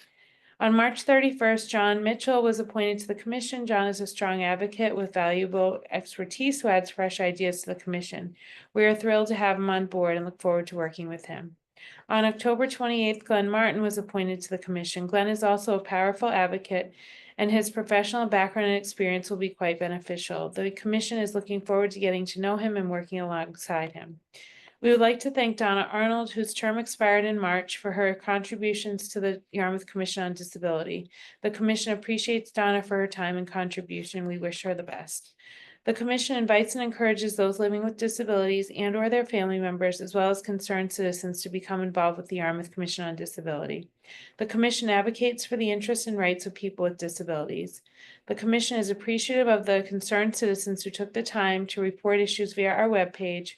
On March 31st, John Mitchell was appointed to the commission. John is a strong advocate with valuable expertise who adds fresh ideas to the commission. We are thrilled to have him on board and look forward to working with him. On October 28th, Glenn Martin was appointed to the commission. Glenn is also a powerful advocate, and his professional background and experience will be quite beneficial. The commission is looking forward to getting to know him and working alongside him. We would like to thank Donna Arnold, whose term expired in March, for her contributions to the Yarmouth Commission on Disability. The commission appreciates Donna for her time and contribution. We wish her the best. The commission invites and encourages those living with disabilities and/or their family members, as well as concerned citizens, to become involved with the Yarmouth Commission on Disability. The commission advocates for the interests and rights of people with disabilities. The commission is appreciative of the concerned citizens who took the time to report issues via our webpage,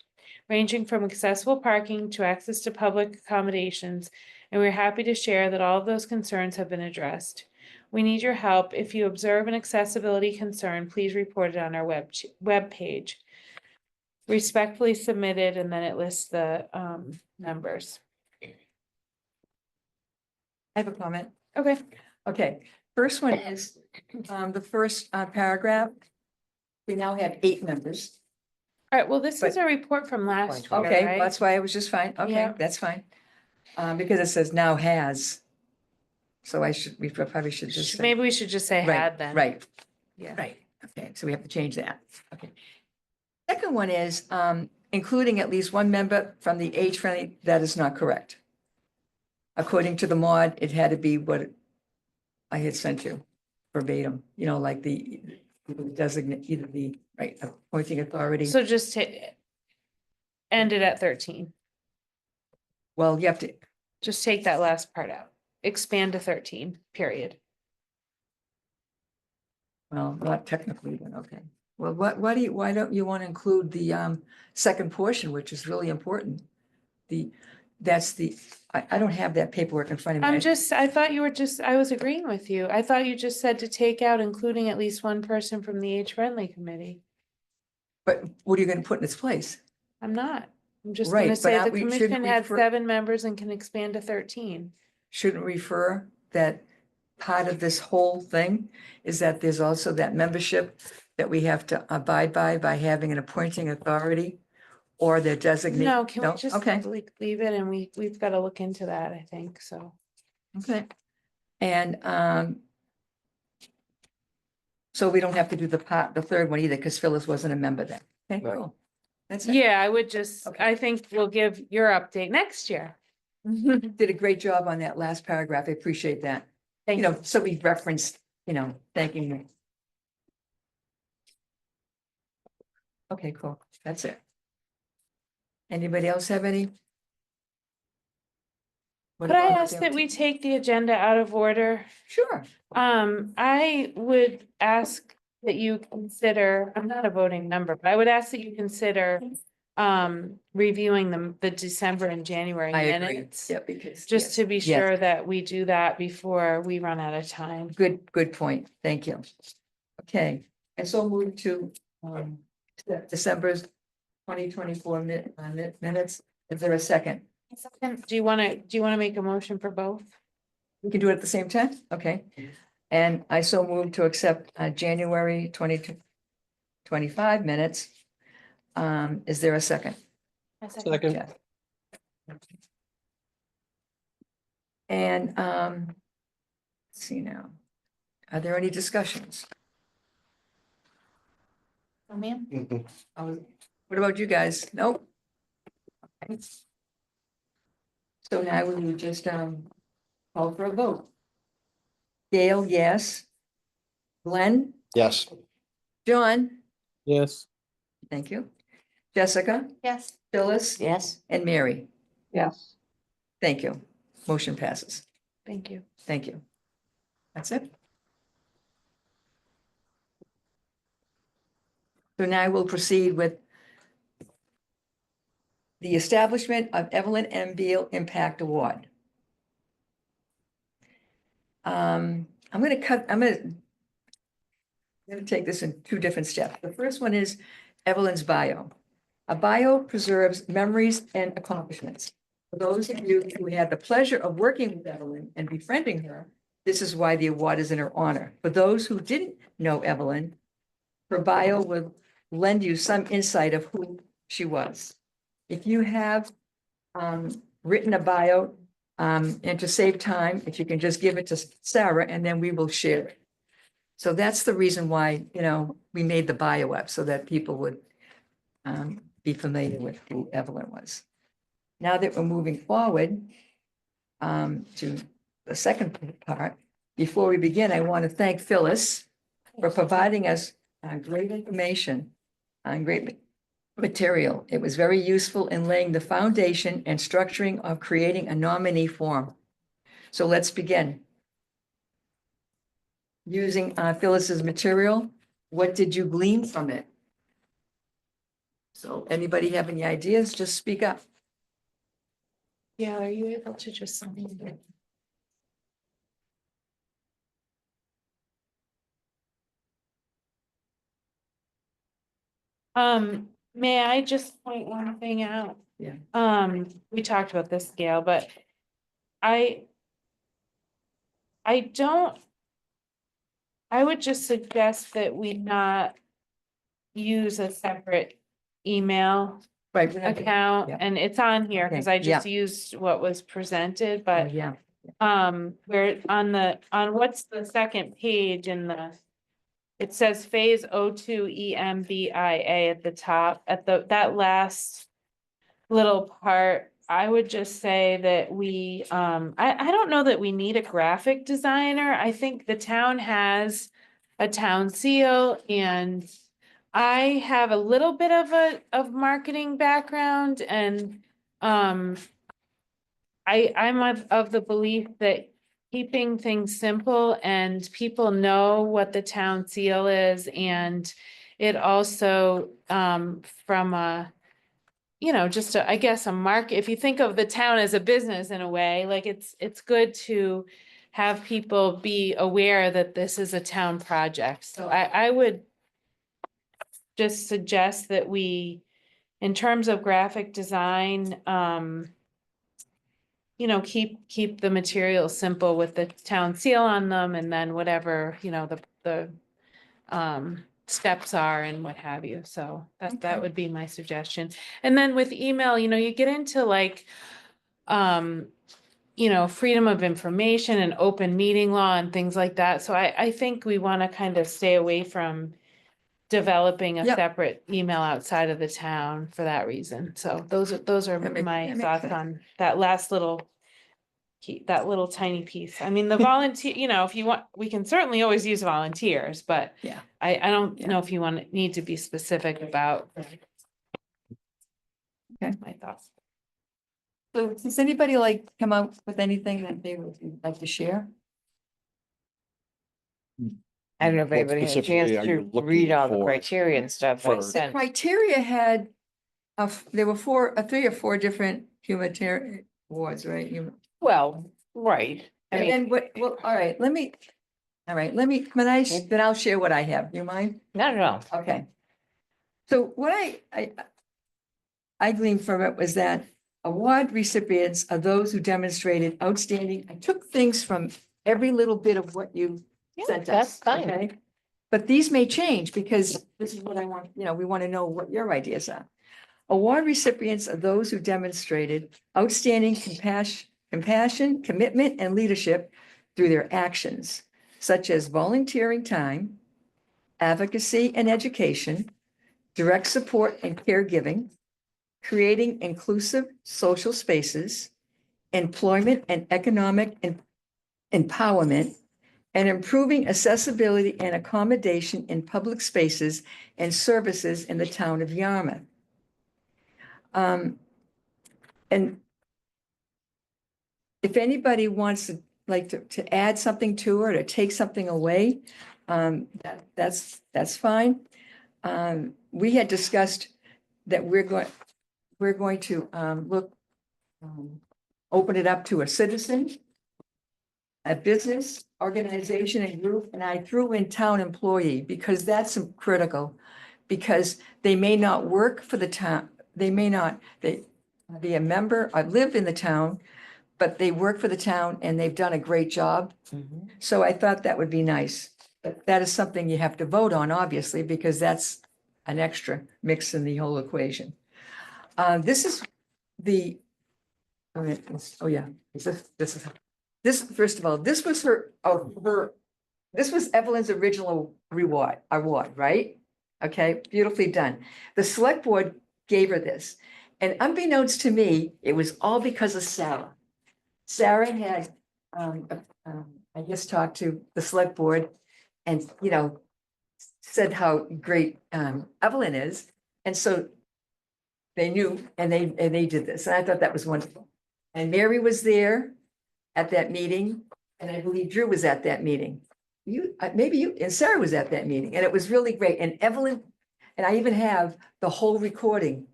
ranging from accessible parking to access to public accommodations, and we're happy to share that all of those concerns have been addressed. We need your help. If you observe an accessibility concern, please report it on our web page. Respectfully submitted, and then it lists the members. I have a comment. Okay. Okay, first one is, the first paragraph. We now have 8 members. All right, well, this is But- a report from last year, Okay, right? that's why I was just fine. Okay, Yeah. that's fine. Because it says now has. So we probably should just. say- Maybe we should just say Right, had then. Right, Yeah. right. Okay, so we have to change that. Okay. Second one is, including at least one member from the age-friendly, that is not correct. According to the mod, it had to be what I had sent you verbatim, like the designate, either the, right, appointing authority. So just end it at 13. Well, you have to, Just take that last part out. Expand to 13, period. well, not technically, then, okay. Well, why don't you want to include the second portion, which is really important? I don't have that paperwork in front of me. I thought you were I was agreeing with you. I thought you just said to take out including at least one person from the age-friendly committee. But what are you going to put in its place? I'm not. I'm just Right, gonna but say the we shouldn't commission had refer- 7 members and can expand to 13. Shouldn't refer that part of this whole thing is that there's also that membership that we have to abide by having an appointing authority or their designate. No, can we just Okay, leave it, and we've got to look into that, I think, so. okay. And so we don't have to do the third one either, because Phyllis wasn't a member then. Okay, Right. cool. That's it. Yeah, I would just, Okay. I think we'll give your update next year. Did a great job on that last paragraph. I appreciate that. Thank you. So we referenced, thanking you. Okay, cool. That's it. Anybody else have any? What Could I about ask the- that we take the agenda out of order? Sure. I would ask that you consider, I'm not a voting member, but I would ask that you consider reviewing the December and January I agree. minutes. Yeah, because. Just yes, to be yes. sure that we do that before we run out of time. Good point. Thank you. Okay, and so move to December's 2024 minutes. Is there a second? Do you want to make a motion for both? We can do it at the same time? Okay. And I so move to accept January 2025 minutes. Is there a second? Second. Jeff? And let's see now. Are there any discussions? Ma'am? Mhm. What about you guys? Nope. Okay. So now we will just call for a vote. Gail, yes. Glenn, Yes. John, Yes. thank you. Jessica, Yes. Phyllis, Yes, and Mary. Yes. Thank you. Motion passes. Thank you. Thank you. That's it. So now we'll proceed with the establishment of Evelyn M. Beal Impact Award. I'm gonna take this in two different steps. The first one is Evelyn's bio. A bio preserves memories and accomplishments. For those of you who had the pleasure of working with Evelyn and befriending her, this is why the award is in her honor. For those who didn't know Evelyn, her bio will lend you some insight of who she was. If you have written a bio, and to save time, if you can just give it to Sarah and then we will share it. So that's the reason why, we made the bio up so that people would be familiar with who Evelyn was. Now that we're moving forward to the second part, before we begin, I want to thank Phyllis for providing us great information on great material. It was very useful in laying the foundation and structuring of creating a nominee form. So let's begin. Using Phyllis's material, what did you glean from it? So anybody have any ideas? Just speak up. Yeah, are you able to just send me the- May I just point one thing out? Yeah. We talked about this, Gail, but I would just suggest that we not use a separate email Right. we're not gonna- account, yeah. and it's on here because Okay, I just used what was presented, but Yeah, where on what's the second page in it says phase O2 EMBIA at the top, that last little part, I would just say that we, I don't know that we need a graphic designer. I think the town has a town seal, and I have a little bit of marketing background, and I'm of the belief that keeping things simple and people know what the town seal is, and it also from a just I guess a market, if you think of the town as a business in a way, like it's good to have people be aware that this is a town project. So I would just suggest that we, in terms of graphic design, keep the material simple with the town seal on them, and then whatever, the steps are and what have you. So that Okay. would be my suggestion. And then with email, you get into like, freedom of information and open meeting law and things like that. So I think we want to kind of stay away from developing a Yep. separate email outside of the town for that reason. So those are That my makes thoughts sense. on that last little that little tiny piece. I mean, the volunteer, if you want, we can certainly always use volunteers, but Yeah. I don't Yeah. know if you need to be specific about Okay. my thoughts. So does anybody come up with anything that they would like to share? I don't know if What anybody had a chance specifically are to you looking read all the for criteria and stuff I for- The sent. criteria had there were three or four different humanitarian awards, right? Well, right. I And mean, then what, well, all right, let me, then I'll share what I have. You mind? not at all. Okay. So what I gleaned from it was that award recipients are those who demonstrated outstanding, I took things from every little bit of what you Yeah, sent that's us. fine. Okay? But these may change because this is what I want, we want to know what your ideas are. Award recipients are those who demonstrated outstanding compassion, commitment, and leadership through their actions, such as volunteering time, advocacy and education, direct support and caregiving, creating inclusive social spaces, employment and economic empowerment, and improving accessibility and accommodation in public spaces and services in the town of Yarmouth. And if anybody wants to, like, to add something to it or take something away, that's fine. We had discussed that we're going to, open it up to a citizen, a business, organization and group, and I threw in town employee because that's critical. Because they may not work for the town, they be a member or live in the town, but they work for the town and they've done a great job. Mhm. So I thought that would be nice. But that is something you have to vote on, obviously, because that's an extra mix in the whole equation. This is the, oh yeah, this, first of all, this was this was Evelyn's original award, right? Okay, beautifully done. The select board gave her this. And unbeknownst to me, it was all because of Sarah. Sarah had, I guess, talked to the select board and, said how great Evelyn is. And so they knew and they did this. And I thought that was wonderful. And Mary was there at that meeting. And I believe Drew was at that meeting. Maybe you, and Sarah was at that meeting. And it was really great. And Evelyn, and I even have the whole recording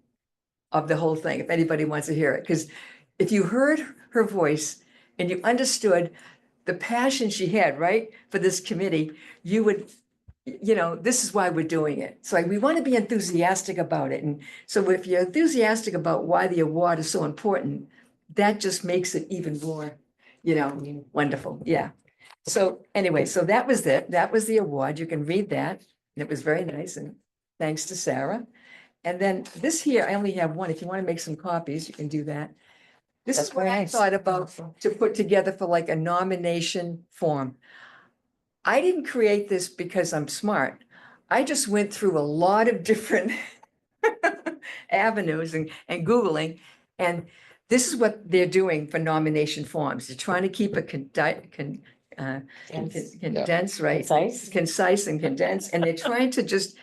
of the whole thing, if anybody wants to hear it. Because if you heard her voice and you understood the passion she had, right, for this committee, you would, this is why we're doing it. So we want to be enthusiastic about it. And so if you're enthusiastic about why the award is so important, that just makes it even more, wonderful. Yeah. So anyway, so that was it. That was the award. You can read that. And it was very nice. And thanks to Sarah. And then this here, I only have one. If you want to make some copies, you can do that. This That's is what very I nice. thought about to put together for like a nomination form. I didn't create this because I'm smart. I just went through a lot of different avenues and Googling. And this is what they're doing for nomination forms. They're trying to keep it condensed, right? Concise. Concise and condensed. And they're trying to just,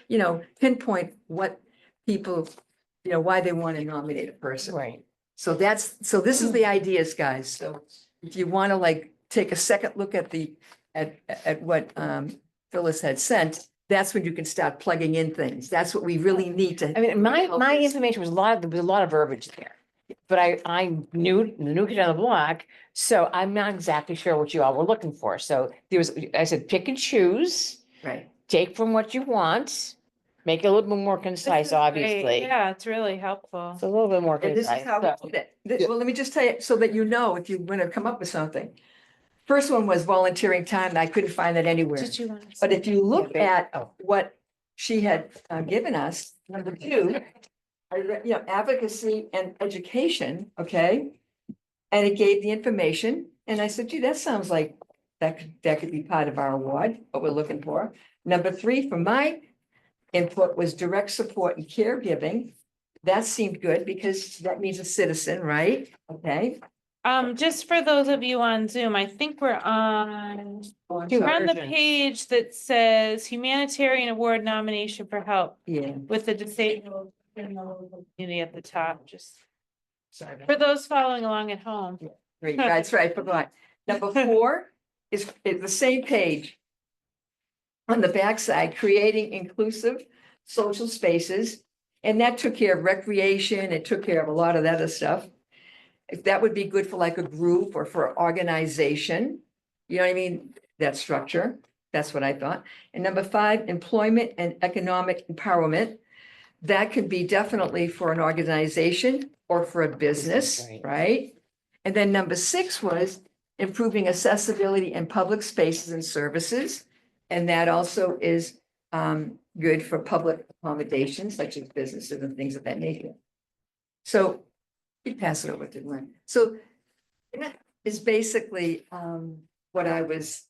pinpoint what people, why they want to nominate a person. Right. So this is the ideas, guys. So if you want to like take a second look at at what Phyllis had sent, that's when you can start plugging in things. That's what we really need to. I mean, my focus. information was there was a lot of verbiage there. But I'm new kid on the block, so I'm not exactly sure what you all were looking for. So I said, pick and choose, Right. take from what you want, make it a little bit more This concise, is great. obviously. Yeah, it's really helpful. It's a little bit more And this is concise. how, so- well, let me just tell you, so that you know, if you want to come up with something. First one was volunteering time, and I couldn't find that anywhere. Did you want to? But if you look Yeah, at oh. what she had given us, number 2, advocacy and education, okay? And it gave the information, and I said, gee, that sounds like that could be part of our award, what we're looking for. Number 3, for my input, was direct support and caregiving. That seemed good because that means a citizen, right? Okay. Just for those of you on Zoom, I think we're on the Version. page that says humanitarian award nomination for help Yeah. with the disabled in the local community at the top, just Sorry. for those following along at home. Great, that's right, I forgot. Number 4 is the same page. On the backside, creating inclusive social spaces And that took care of recreation, it took care of a lot of that other stuff. If that would be good for like a group or for organization, you know what I mean? That structure, that's what I thought. And number 5, employment and economic empowerment. That could be definitely for an organization or for a business, Right. right? And then number 6 was improving accessibility in public spaces and services. And that also is good for public accommodations such as businesses and things of that nature. So you pass it over to Glenn. So that is basically what I was,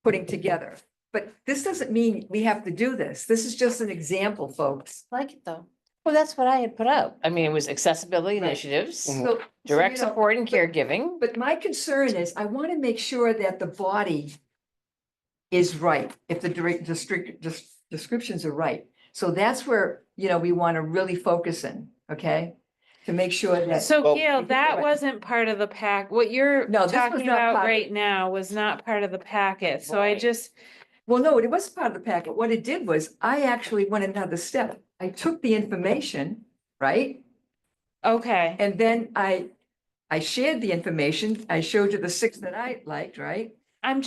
putting together. But this doesn't mean we have to do this. This is just an example, folks. Like it though. Well, that's what I had put up. I mean, it was accessibility Right. initiatives, So, direct you know, support and but- caregiving. But my concern is I want to make sure that the body is right, if the descriptions are right. So that's where, we want to really focus in, okay? To make sure that. So Well- Gail, that Right. wasn't part of the pack. What you're No, this was talking not about part of- right now was not part of the packet. So I Right. just, Well, no, it wasn't part of the packet. What it did was I actually went another step. I took the information, right? okay. And then I shared the information. I showed you the 6 that I liked, right? I'm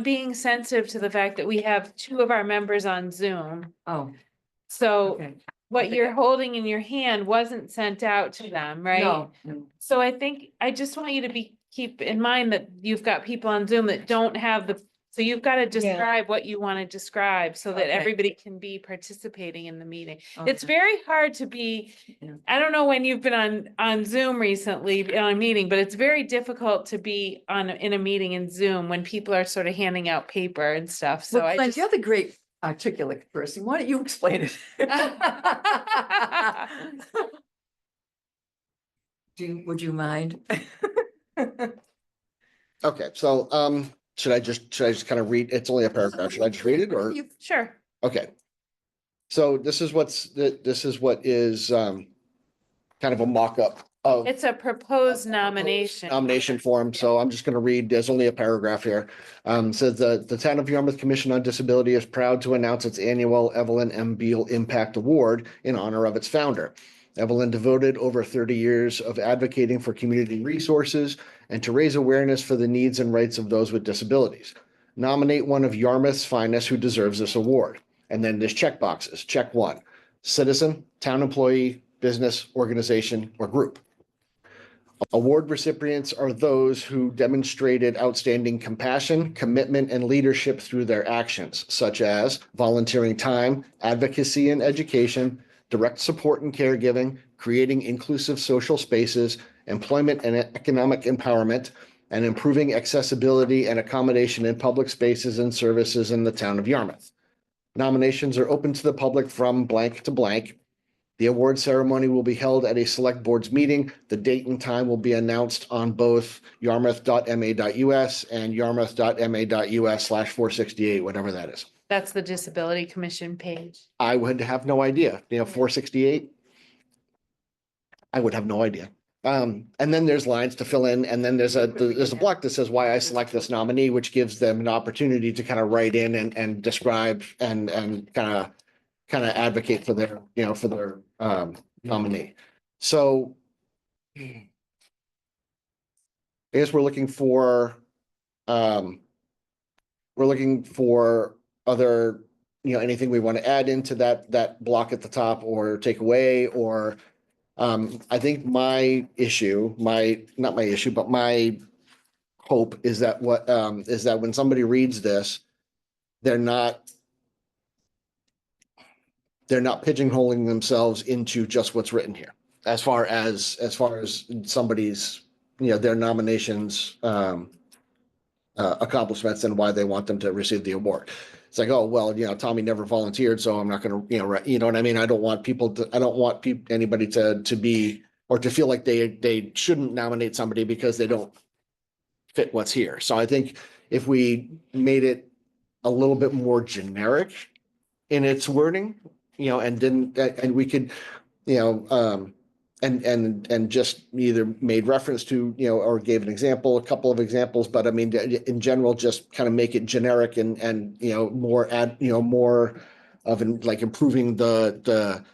being sensitive to the fact that we have 2 of our members on Zoom. Oh, So okay. what you're holding in your hand wasn't sent out to them, right? No, no. So I just want you to keep in mind that you've got people on Zoom that don't have so you've got to describe what you want to describe so that Okay. everybody can be participating in the meeting. It's Okay. very hard to be, Yeah. I don't know when you've been on Zoom recently on a meeting, but it's very difficult to be in a meeting in Zoom when people are sort of handing out paper and stuff. So Well, I Glenn, just. you're the great articulate person. Why don't you explain it? Would you mind? Okay, so, should I just kind of read? It's only a paragraph. Should I just read it or? You- Sure. Okay. So this is what is, kind of a mock-up of. It's a proposed nomination. Nomination form, so I'm just gonna read, there's only a paragraph here. Says the Town of Yarmouth Commission on Disability is proud to announce its annual Evelyn M. Beal Impact Award in honor of its founder. Evelyn devoted over 30 years of advocating for community resources and to raise awareness for the needs and rights of those with disabilities. Nominate one of Yarmouth's finest who deserves this award. And then there's check boxes. Check 1, citizen, town employee, business, organization, or group. Award recipients are those who demonstrated outstanding compassion, commitment, and leadership through their actions, such as volunteering time, advocacy and education, direct support and caregiving, creating inclusive social spaces, employment and economic empowerment, and improving accessibility and accommodation in public spaces and services in the town of Yarmouth. Nominations are open to the public from blank to blank. The award ceremony will be held at a select board's meeting. The date and time will be announced on both yarmouth.ma.us and yarmouth.ma.us/468, whatever that is. That's the Disability Commission page. I would have no idea, 468. I would have no idea. And then there's lines to fill in, and then there's a block that says why I select this nominee, which gives them an opportunity to kind of write in and describe and kind of advocate for their, nominee. So I guess we're looking for other, anything we want to add into that block at the top or take away, or I think my hope is that when somebody reads this, they're not pigeonholing themselves into just what's written here. As far as somebody's, their nominations, accomplishments and why they want them to receive the award. It's like, oh, well, Tommy never volunteered, so I'm not gonna, you know what I mean? I don't want anybody to be, or to feel like they shouldn't nominate somebody because they don't fit what's here. So I think if we made it a little bit more generic in its wording, and we could, and just either made reference to, or gave an example, a couple of examples, but I mean, in general, just kind of make it generic and more like improving the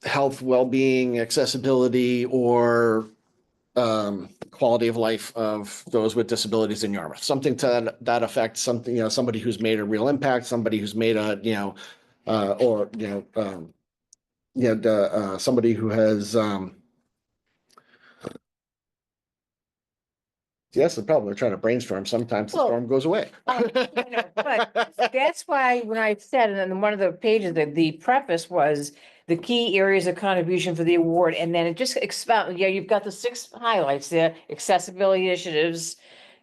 health, well-being, accessibility, or quality of life of those with disabilities in Yarmouth, something to that effect, something, somebody who's made a real impact, somebody who's made a, or, somebody who has, yes, the problem, we're trying to brainstorm, sometimes the Well, storm goes away. But that's why when I said, and then one of the pages, that the preface was the key areas of contribution for the award, and then it just expound, you've got the 6 highlights there: accessibility initiatives,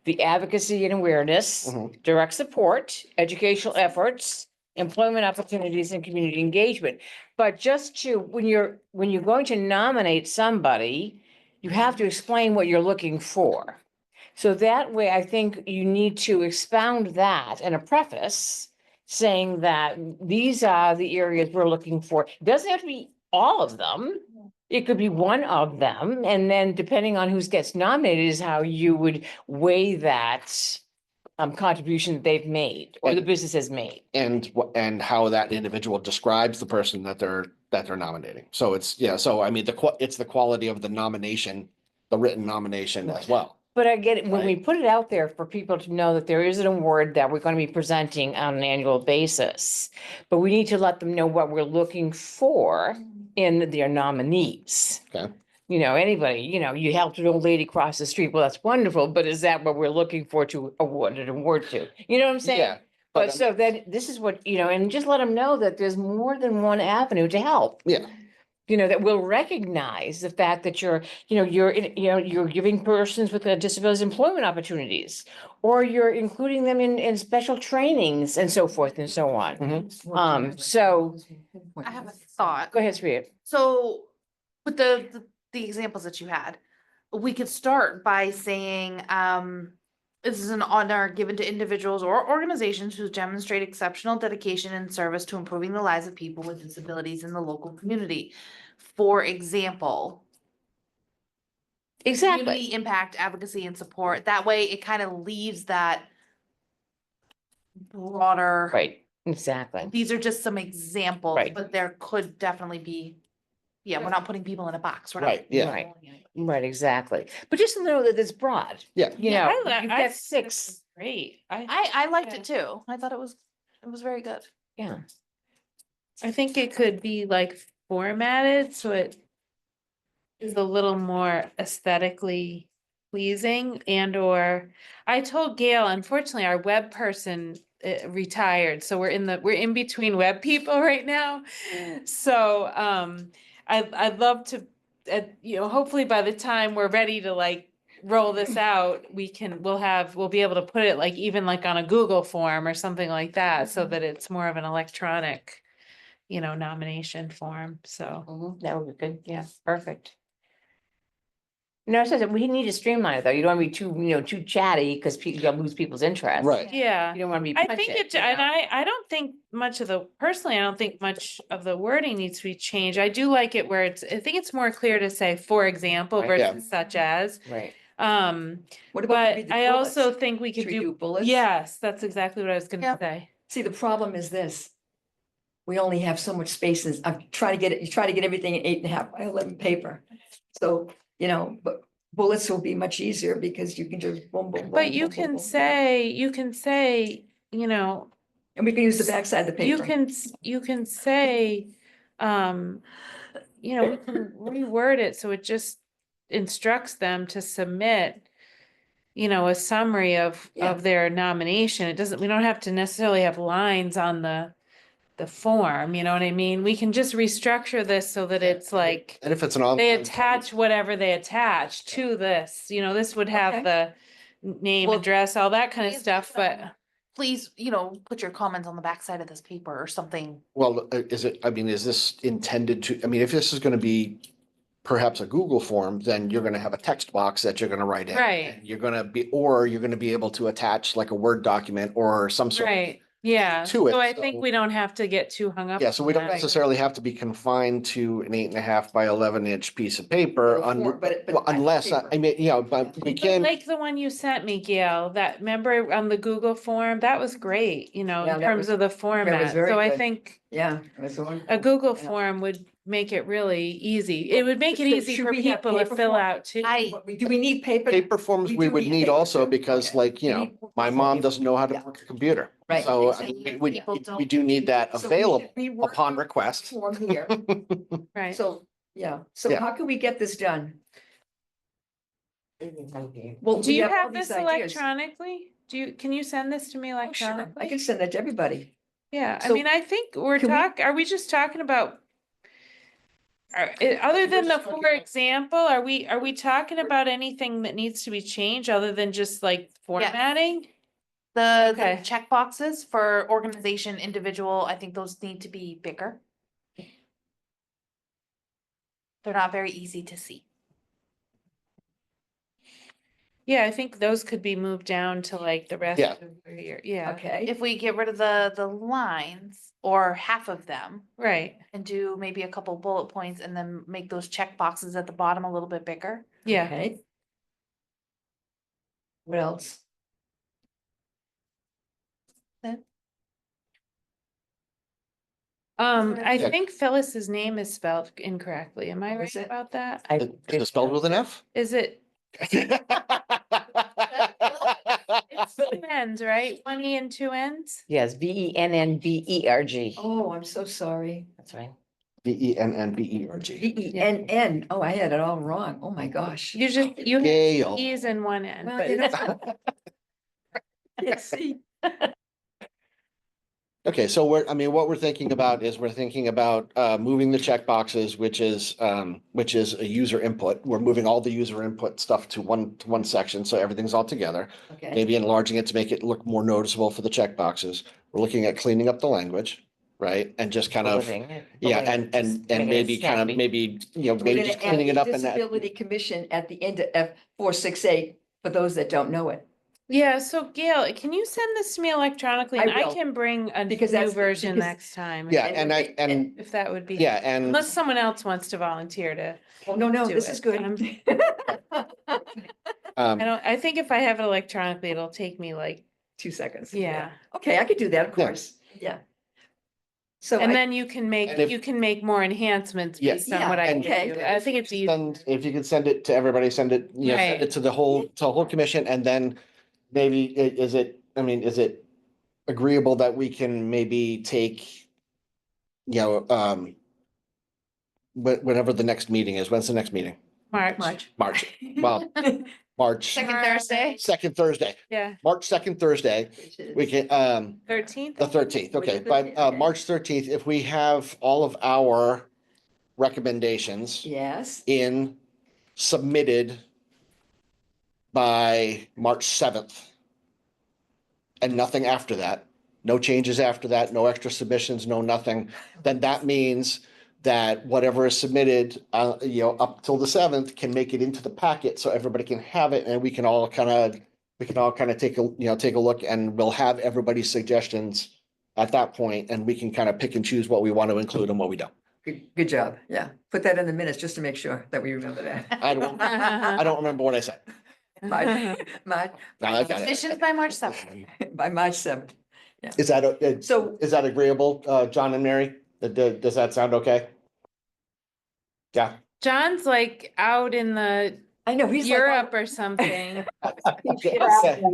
the advocacy and awareness, Mhm. direct support, educational efforts, employment opportunities, and community engagement. But just to, when you're going to nominate somebody, you have to explain what you're looking for. So that way, I think you need to expound that in a preface, saying that these are the areas we're looking for. It doesn't have to be all of them. It could be one of them, and then depending on who gets nominated is how you would weigh that contribution that they've made or the business has made. And how that individual describes the person that they're nominating. So it's, so I mean, it's the quality of the nomination, the written nomination as well. But I get it, when we put it out there for people to know that there is an award that we're going to be presenting on an annual basis, but we need to let them know what we're looking for in their nominees. Okay. Anybody, you helped an old lady cross the street, well, that's wonderful, but is that what we're looking for to award an award to? You know what I'm saying? Yeah. But so then this is what, and just let them know that there's more than one avenue to help. Yeah. That will recognize the fact that you're giving persons with disabilities employment opportunities, or you're including them in special trainings and so forth and so on. Mhm. So I have a thought. go ahead, Sri. So with the examples that you had, we could start by saying, this is an honor given to individuals or organizations who demonstrate exceptional dedication and service to improving the lives of people with disabilities in the local community. For example, Exactly. community impact, advocacy, and support. That way it kind of leaves that broader. Right, exactly. These are just some examples, Right. but there could definitely be, we're not putting people in a box. We're not- Right, yeah. Right, exactly. But just to know that it's broad. Yeah. You've I got think 6. it's Great. I liked Yeah. it too. I thought it was very good. Yeah. I think it could be like formatted so it is a little more aesthetically pleasing or I told Gail, unfortunately, our web person retired, so we're in between web people right now. So I'd love to, hopefully by the time we're ready to like roll this out, we'll be able to put it like even like on a Google form or something like that, so that it's more of an electronic, nomination form, so. That would be good. Yeah, perfect. I said that we need to streamline it though. You don't want to be too chatty because you're gonna lose people's interest. Right. Yeah. You don't want to be. I think and I don't think much of personally, I don't think much of the wording needs to be changed. I do like it where I think it's more clear to say, for example, Right. Yeah. versus such as. Right. What about But maybe the I bullets? also think we could Should we do do, bullets? yes, that's exactly what I was gonna Yep. say. See, the problem is this. We only have so much spaces. I'm trying to get it, you try to get everything in 8.5 by 11 paper. So, but bullets will be much easier because you can just boom, boom, boom. But you boom, boom, can boom. say, And we can use the backside of the paper. you can say, we can reword it so it just instructs them to submit, a summary of Yeah. their nomination. We don't have to necessarily have lines on the form, you know what I mean? We can just restructure this so that it's like And if it's they attach whatever they attach to this, this would have Okay. the name, Well, address, all that kind of please, stuff, but. Please, put your comments on the backside of this paper or something. Well, is this intended to, if this is gonna be perhaps a Google form, then you're gonna have a text box that you're gonna write in. Right. And you're gonna be able to attach like a Word document or some sort of Right, Yeah, to it, so I so- think we don't have to get too hung up. Yeah, so on we don't that. necessarily have to be confined to an 8.5 by 11-inch piece of paper Little form, but well, unless, paper. I mean, you know, but we But can. like the one you sent me, Gail, that, remember on the Google form, that was great, you know, Yeah, in that terms was- of the format. very So I good. think Yeah. it was a wonderful. Google Yeah. form would make it really easy. It would make it Should- easy should for we have people to paper fill form? out too. Do we need paper? Paper forms We we do would need need paper also too? because Okay. like, you We know, need- my mom doesn't know how to Yeah. work a computer. Right, So I exactly. mean, we People we don't do need that So we should available rework upon the request. Form here. Right. So, yeah, so Yeah. how can we get this done? Well, Do we you all have these this ideas. electronically? Can you send this to me Oh, sure. I electronically? can send that to everybody. Yeah, I So, mean, I think we're can we- are we just talking about? Other than the, for example, are we talking about anything that needs to be changed other than just like formatting? The Okay. check boxes for organization, individual, I think those need to be bigger. They're not very easy to see. Yeah, I think those could be moved down to like the rest Yeah. of your, yeah, Okay, If we get rid of the lines or half of them right, and do maybe a couple bullet points and then make those check boxes at the bottom a little bit bigger. yeah. okay. What else? I Yeah. think Phyllis's name is spelled incorrectly. Am I Oh, right is it? about that? I Is it spelled with an F? Is it? It's two ends, right? One E and two ends? Yes, VENNBERG. Oh, I'm so sorry. That's right. VENNBERG. VENN. Oh, I had it all wrong. Oh, my gosh. You have Gail. E's in one end, Well, but you know, it's- Let's see. Okay, so what we're thinking about is we're thinking about moving the check boxes, which is a user input. We're moving all the user input stuff to one section, so everything's all together. Okay, Maybe enlarging it to make it look more noticeable for the check boxes. We're looking at cleaning up the language, right? And just kind of, yeah, and maybe kind of, maybe, you know, we're maybe gonna just add cleaning it the up in that. Disability Commission at the end of F468 for those that don't know it. yeah, so Gail, can you send this to me electronically? I And I will, can bring a because new that's- version because- next time. Yeah, And- and, If that would be. yeah, and, Unless someone else wants to volunteer to, Oh, no, no, do this is it. good. I think if I have it electronically, it'll take me like, 2 seconds. yeah. Okay, I could do that, of Yeah. course. Yeah. So And I, then you can make, And if- you can make more enhancements Yeah. based on Yeah, what I and- give you. I think it's easy. if you could send it to everybody, send it, you know, send Right. it to the whole commission, and then maybe is it agreeable that we can maybe take, you know, whenever the next meeting is, when's the next meeting? March. much. Well, March Second Thursday. second Thursday, Yeah, March second Thursday, we can, 13th? the 13th, okay, by, 13th, okay. March 13th, if we have all of our recommendations Yes, submitted by March 7th. And nothing after that, no changes after that, no extra submissions, no nothing, then that means that whatever is submitted, you know, up till the 7th can make it into the packet so everybody can have it and we can all kind of take a look, and we'll have everybody's suggestions at that point, and we can kind of pick and choose what we want to include and what we don't. good job. Yeah, put that in the minutes just to make sure that we remember that. I don't remember what I said. March, No, I got it. Submissions by March 7th. by March 7th. Is that, So- is that agreeable, John and Mary? Does that sound okay? Yeah. John's like out in the I know, he's like, Europe or something.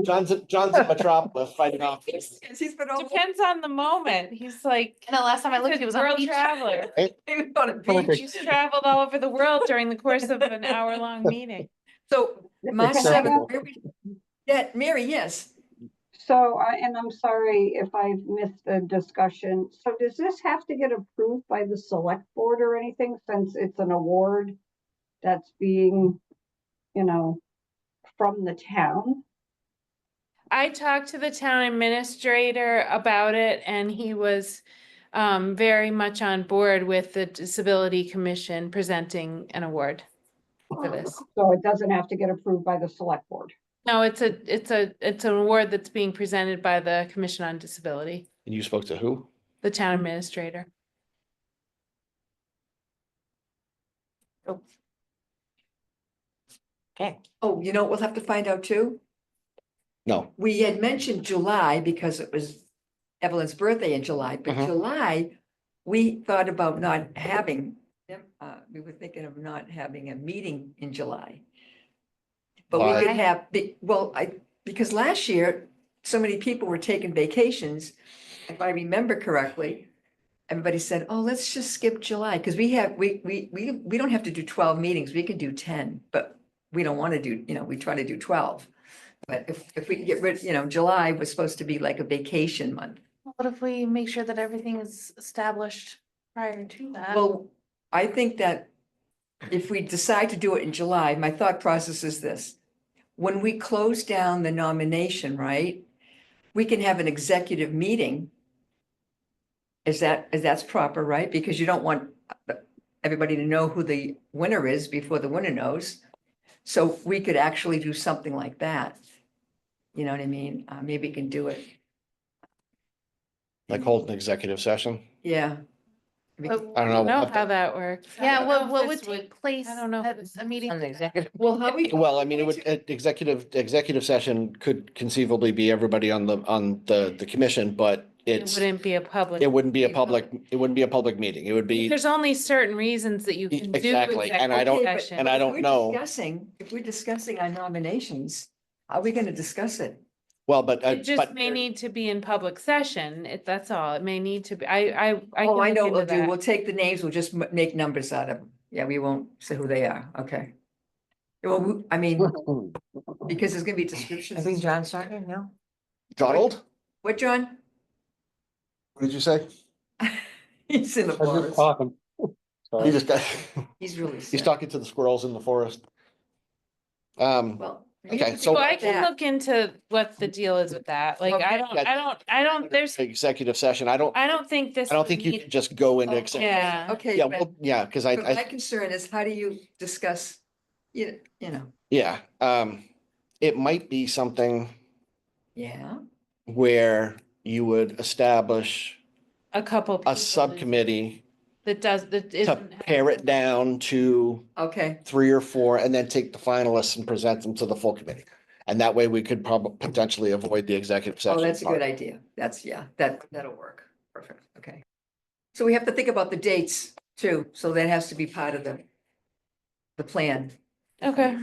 John's in Metropolis fighting off. he's been all Depends on the moment. He's like, And the last time I looked, he was on the world beach. traveler. on a beach. He's traveled all over the world during the course of an hour-long meeting. So March So- 7th, yeah, Mary, yes. So, and I'm sorry if I've missed the discussion. So does this have to get approved by the select board or anything, since it's an award that's being, you know, from the town? I talked to the town administrator about it and he was very much on board with the Disability Commission presenting an award for this. So it doesn't have to get approved by the select board? No, it's an award that's being presented by the Commission on Disability. And you spoke to who? the town administrator. Okay. Oh, you know, what we'll have to find out too. No, We had mentioned July because it was Evelyn's birthday in July, but Mhm. July, we thought about not having, we were thinking of not having a meeting in July. But we Why? could have, because last year, so many people were taking vacations. If I remember correctly, everybody said, oh, let's just skip July, because we don't have to do 12 meetings, we can do 10, but we don't want to do, we try to do 12. But if we can get rid, July was supposed to be like a vacation month. What if we make sure that everything is established prior to that? Well, I think that if we decide to do it in July, my thought process is this. When we close down the nomination, right, we can have an executive meeting. Is that's proper, right? Because you don't want everybody to know who the winner is before the winner knows. So we could actually do something like that. You know what I mean? Maybe we can do it. like hold an executive session. Yeah. I don't know. I we'll don't know have to- how that works. I Yeah, don't know if what this would take place I don't know if at this a is meeting? On the executive. Well, how we. Well, I mean, it would, executive session could conceivably be everybody on the commission, but It it's, wouldn't be a public. it wouldn't be a public meeting. It would be, There's only certain reasons that you can do. Exactly, and I don't- executive session. and I don't know. If we're discussing our nominations, how are we gonna discuss it? well, but, It just but may need to be in public session. That's all. It may need to be, Oh, can I look know what into we'll do. that. We'll take the names, we'll just make numbers out of them. Yeah, we won't say who they are. Okay. Well, I mean, because there's gonna be I descriptions. think John started, no? Donald, What, John? what did you say? He's in the I was forest. just talking. He Sorry. just got, He's really he's sick. talking to the squirrels in the forest. Well. we have Okay, to so- think So I about can that. look into what the deal is with that. Like, Okay. I don't, there's, Executive session, I don't think this. think would you need- can just go into Oh, executive. Yeah. Okay. Yeah, but- well, yeah, because But my I, concern is how do you discuss, you know, yeah, it might be something yeah, where you would establish A couple. people a subcommittee That that to isn't. pare it down to okay. 3 or 4 and then take the finalists and present them to the full committee. And that way we could probably potentially avoid the executive session. Oh, that's a part. good idea. That'll work. Perfect. Okay. So we have to think about the dates too. So that has to be part of the plan. Okay.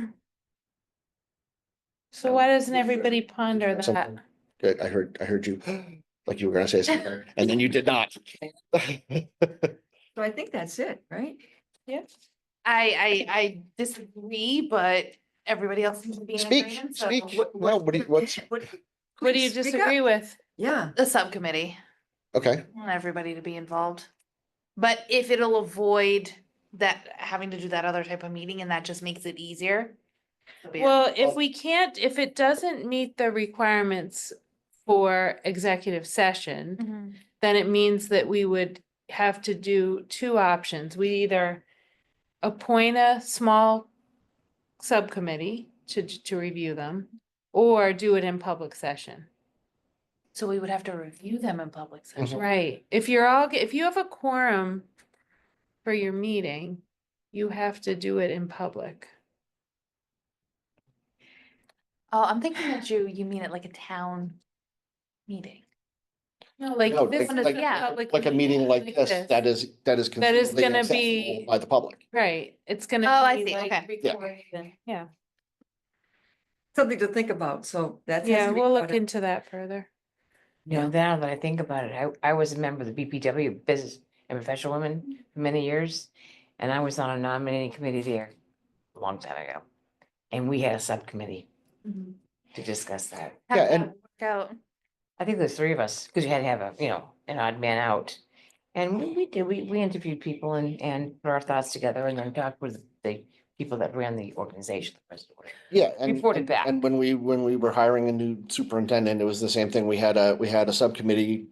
So why doesn't everybody ponder that? Something. Good, I heard you, like you were gonna say something, and then you did not. So I think that's it, right? I disagree, but everybody else seems to be in Speak, agreement, so. speak. No, what's, What do you Please speak up. disagree with? Yeah. The subcommittee, okay, I want everybody to be involved. But if it'll avoid that, having to do that other type of meeting and that just makes it easier. so be it. Well, if it doesn't meet the requirements for executive session, Mhm. then it means that we would have to do 2 options. We either appoint a small subcommittee to review them, or do it in public session. So we would have to review them in public session. Right. If you have a quorum for your meeting, you have to do it in public. Oh, I'm thinking that you mean it like a town meeting. No, like No, this like- is like- a public like a meeting like this, that is consistently gonna accessible be- by the public. Right, it's gonna. Oh, I be see, like okay. Yeah. recorded and- Yeah, Something to think about. So that's. yeah, we'll look into that further. You know, now that I think about it, I was a member of the BPW, Business and Professional Women, for many years. And I was on a nominating committee there a long time ago. And we had a subcommittee to discuss that. How'd Yeah, that and- work out? I think there's 3 of us, because we had to have an odd man out. And we did, we interviewed people and put our thoughts together and then talked with the people that ran the organization. the president. Yeah. and- Reported and- back. And when we were hiring a new superintendent, it was the same thing. We had a subcommittee,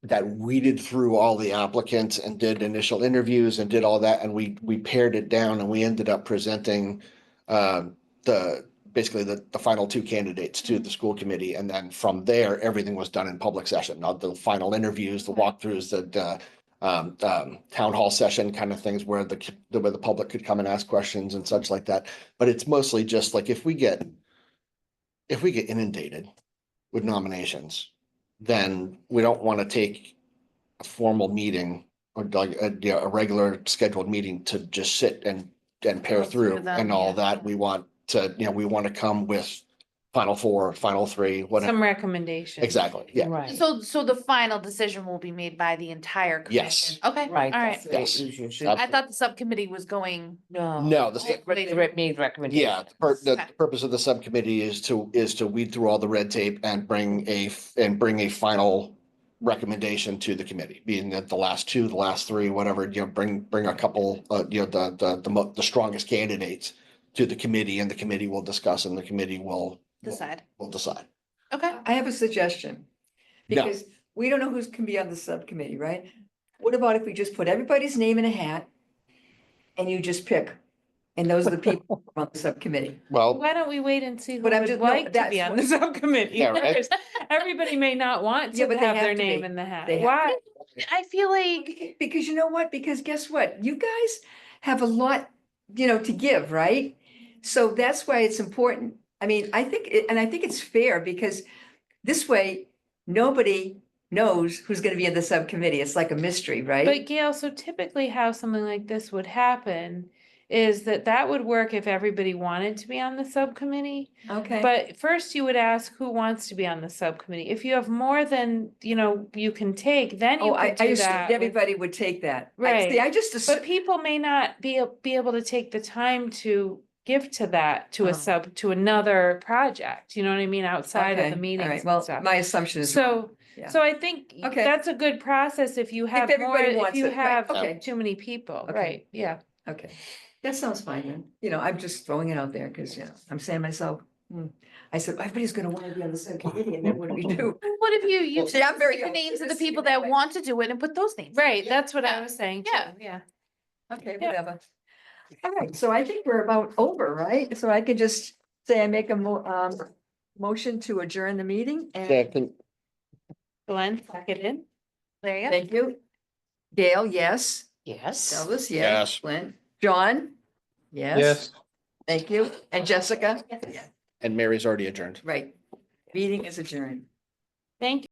that weeded through all the applicants and did initial interviews and did all that. And we pared it down and we ended up presenting, the basically the final two candidates to the school committee. And then from there, everything was done in public session. Now, the final interviews, the walkthroughs, town hall session kind of things where where the public could come and ask questions and such like that. But it's mostly just like if we get inundated with nominations, then we don't want to take a formal meeting or like a regular scheduled meeting to just sit and pare Go through through them, and all yeah. that. We want to, we want to come with final four, final three, whatever. Some recommendations. Exactly, yeah. Right. So the final decision will be made by the entire Yes. commission? Okay, Right. all right. that's the way it Yes. usually should- I thought the subcommittee was going, No. No, They made recommendations. yeah, the Okay. purpose of the subcommittee is to weed through all the red tape and bring a final recommendation to the committee, being that the last two, the last three, whatever, bring a couple, the strongest candidates to the committee, and the committee will discuss, and the committee will decide. will decide. Okay, I have a suggestion. No. Because we don't know who's can be on the subcommittee, right? What about if we just put everybody's name in a hat and you just pick? And those are the people on the subcommittee. Well, Why don't we wait and see who But I'm would just- no, like to that's be on what- the subcommittee? Yeah, right. first? Everybody may not want Yeah, to but they have their have to name be. in the hat. They have Why? I feel like, Because you know what? Because guess what? You guys have a lot, to give, right? So that's why it's important. I mean, I think it's fair because this way, nobody knows who's gonna be in the subcommittee. It's like a mystery, right? But Gail, so typically how something like this would happen is that would work if everybody wanted to be on the subcommittee. Okay. But first you would ask who wants to be on the subcommittee. If you have more than, you can take, then you Oh, I could do assumed that. with- everybody would take that. See, Right. I just But assumed, people may not be able to take the time to give to that, to Oh. to another project, you know what I mean, outside of okay, the all meetings right. and Well, stuff. my assumption is. wrong. So, Yeah. so I think Okay. that's a good process if you have more, everybody if wants you it, right, have okay. too many people, Okay. right, yeah. Okay, that sounds fine then. I'm just throwing it out there because, I'm saying to myself, I said, everybody's gonna want to be on the subcommittee and then what do we do? what if you See, I'm very take the names of the optimistic people that that way. want to do it and put those names? Right, that's what I Yeah. was saying, Yeah. too, yeah. Okay, Yeah. whatever. All right, so I think we're about over, right? So I could just say I make a motion to adjourn the meeting and second, Glenn, seconded. There you go. thank you. Gail, yes. Yes. Elvis, yes. Yes. Glenn, John? Yes. Thank you. And Jessica? and Mary's already adjourned. Right. Meeting is adjourned. Thank you.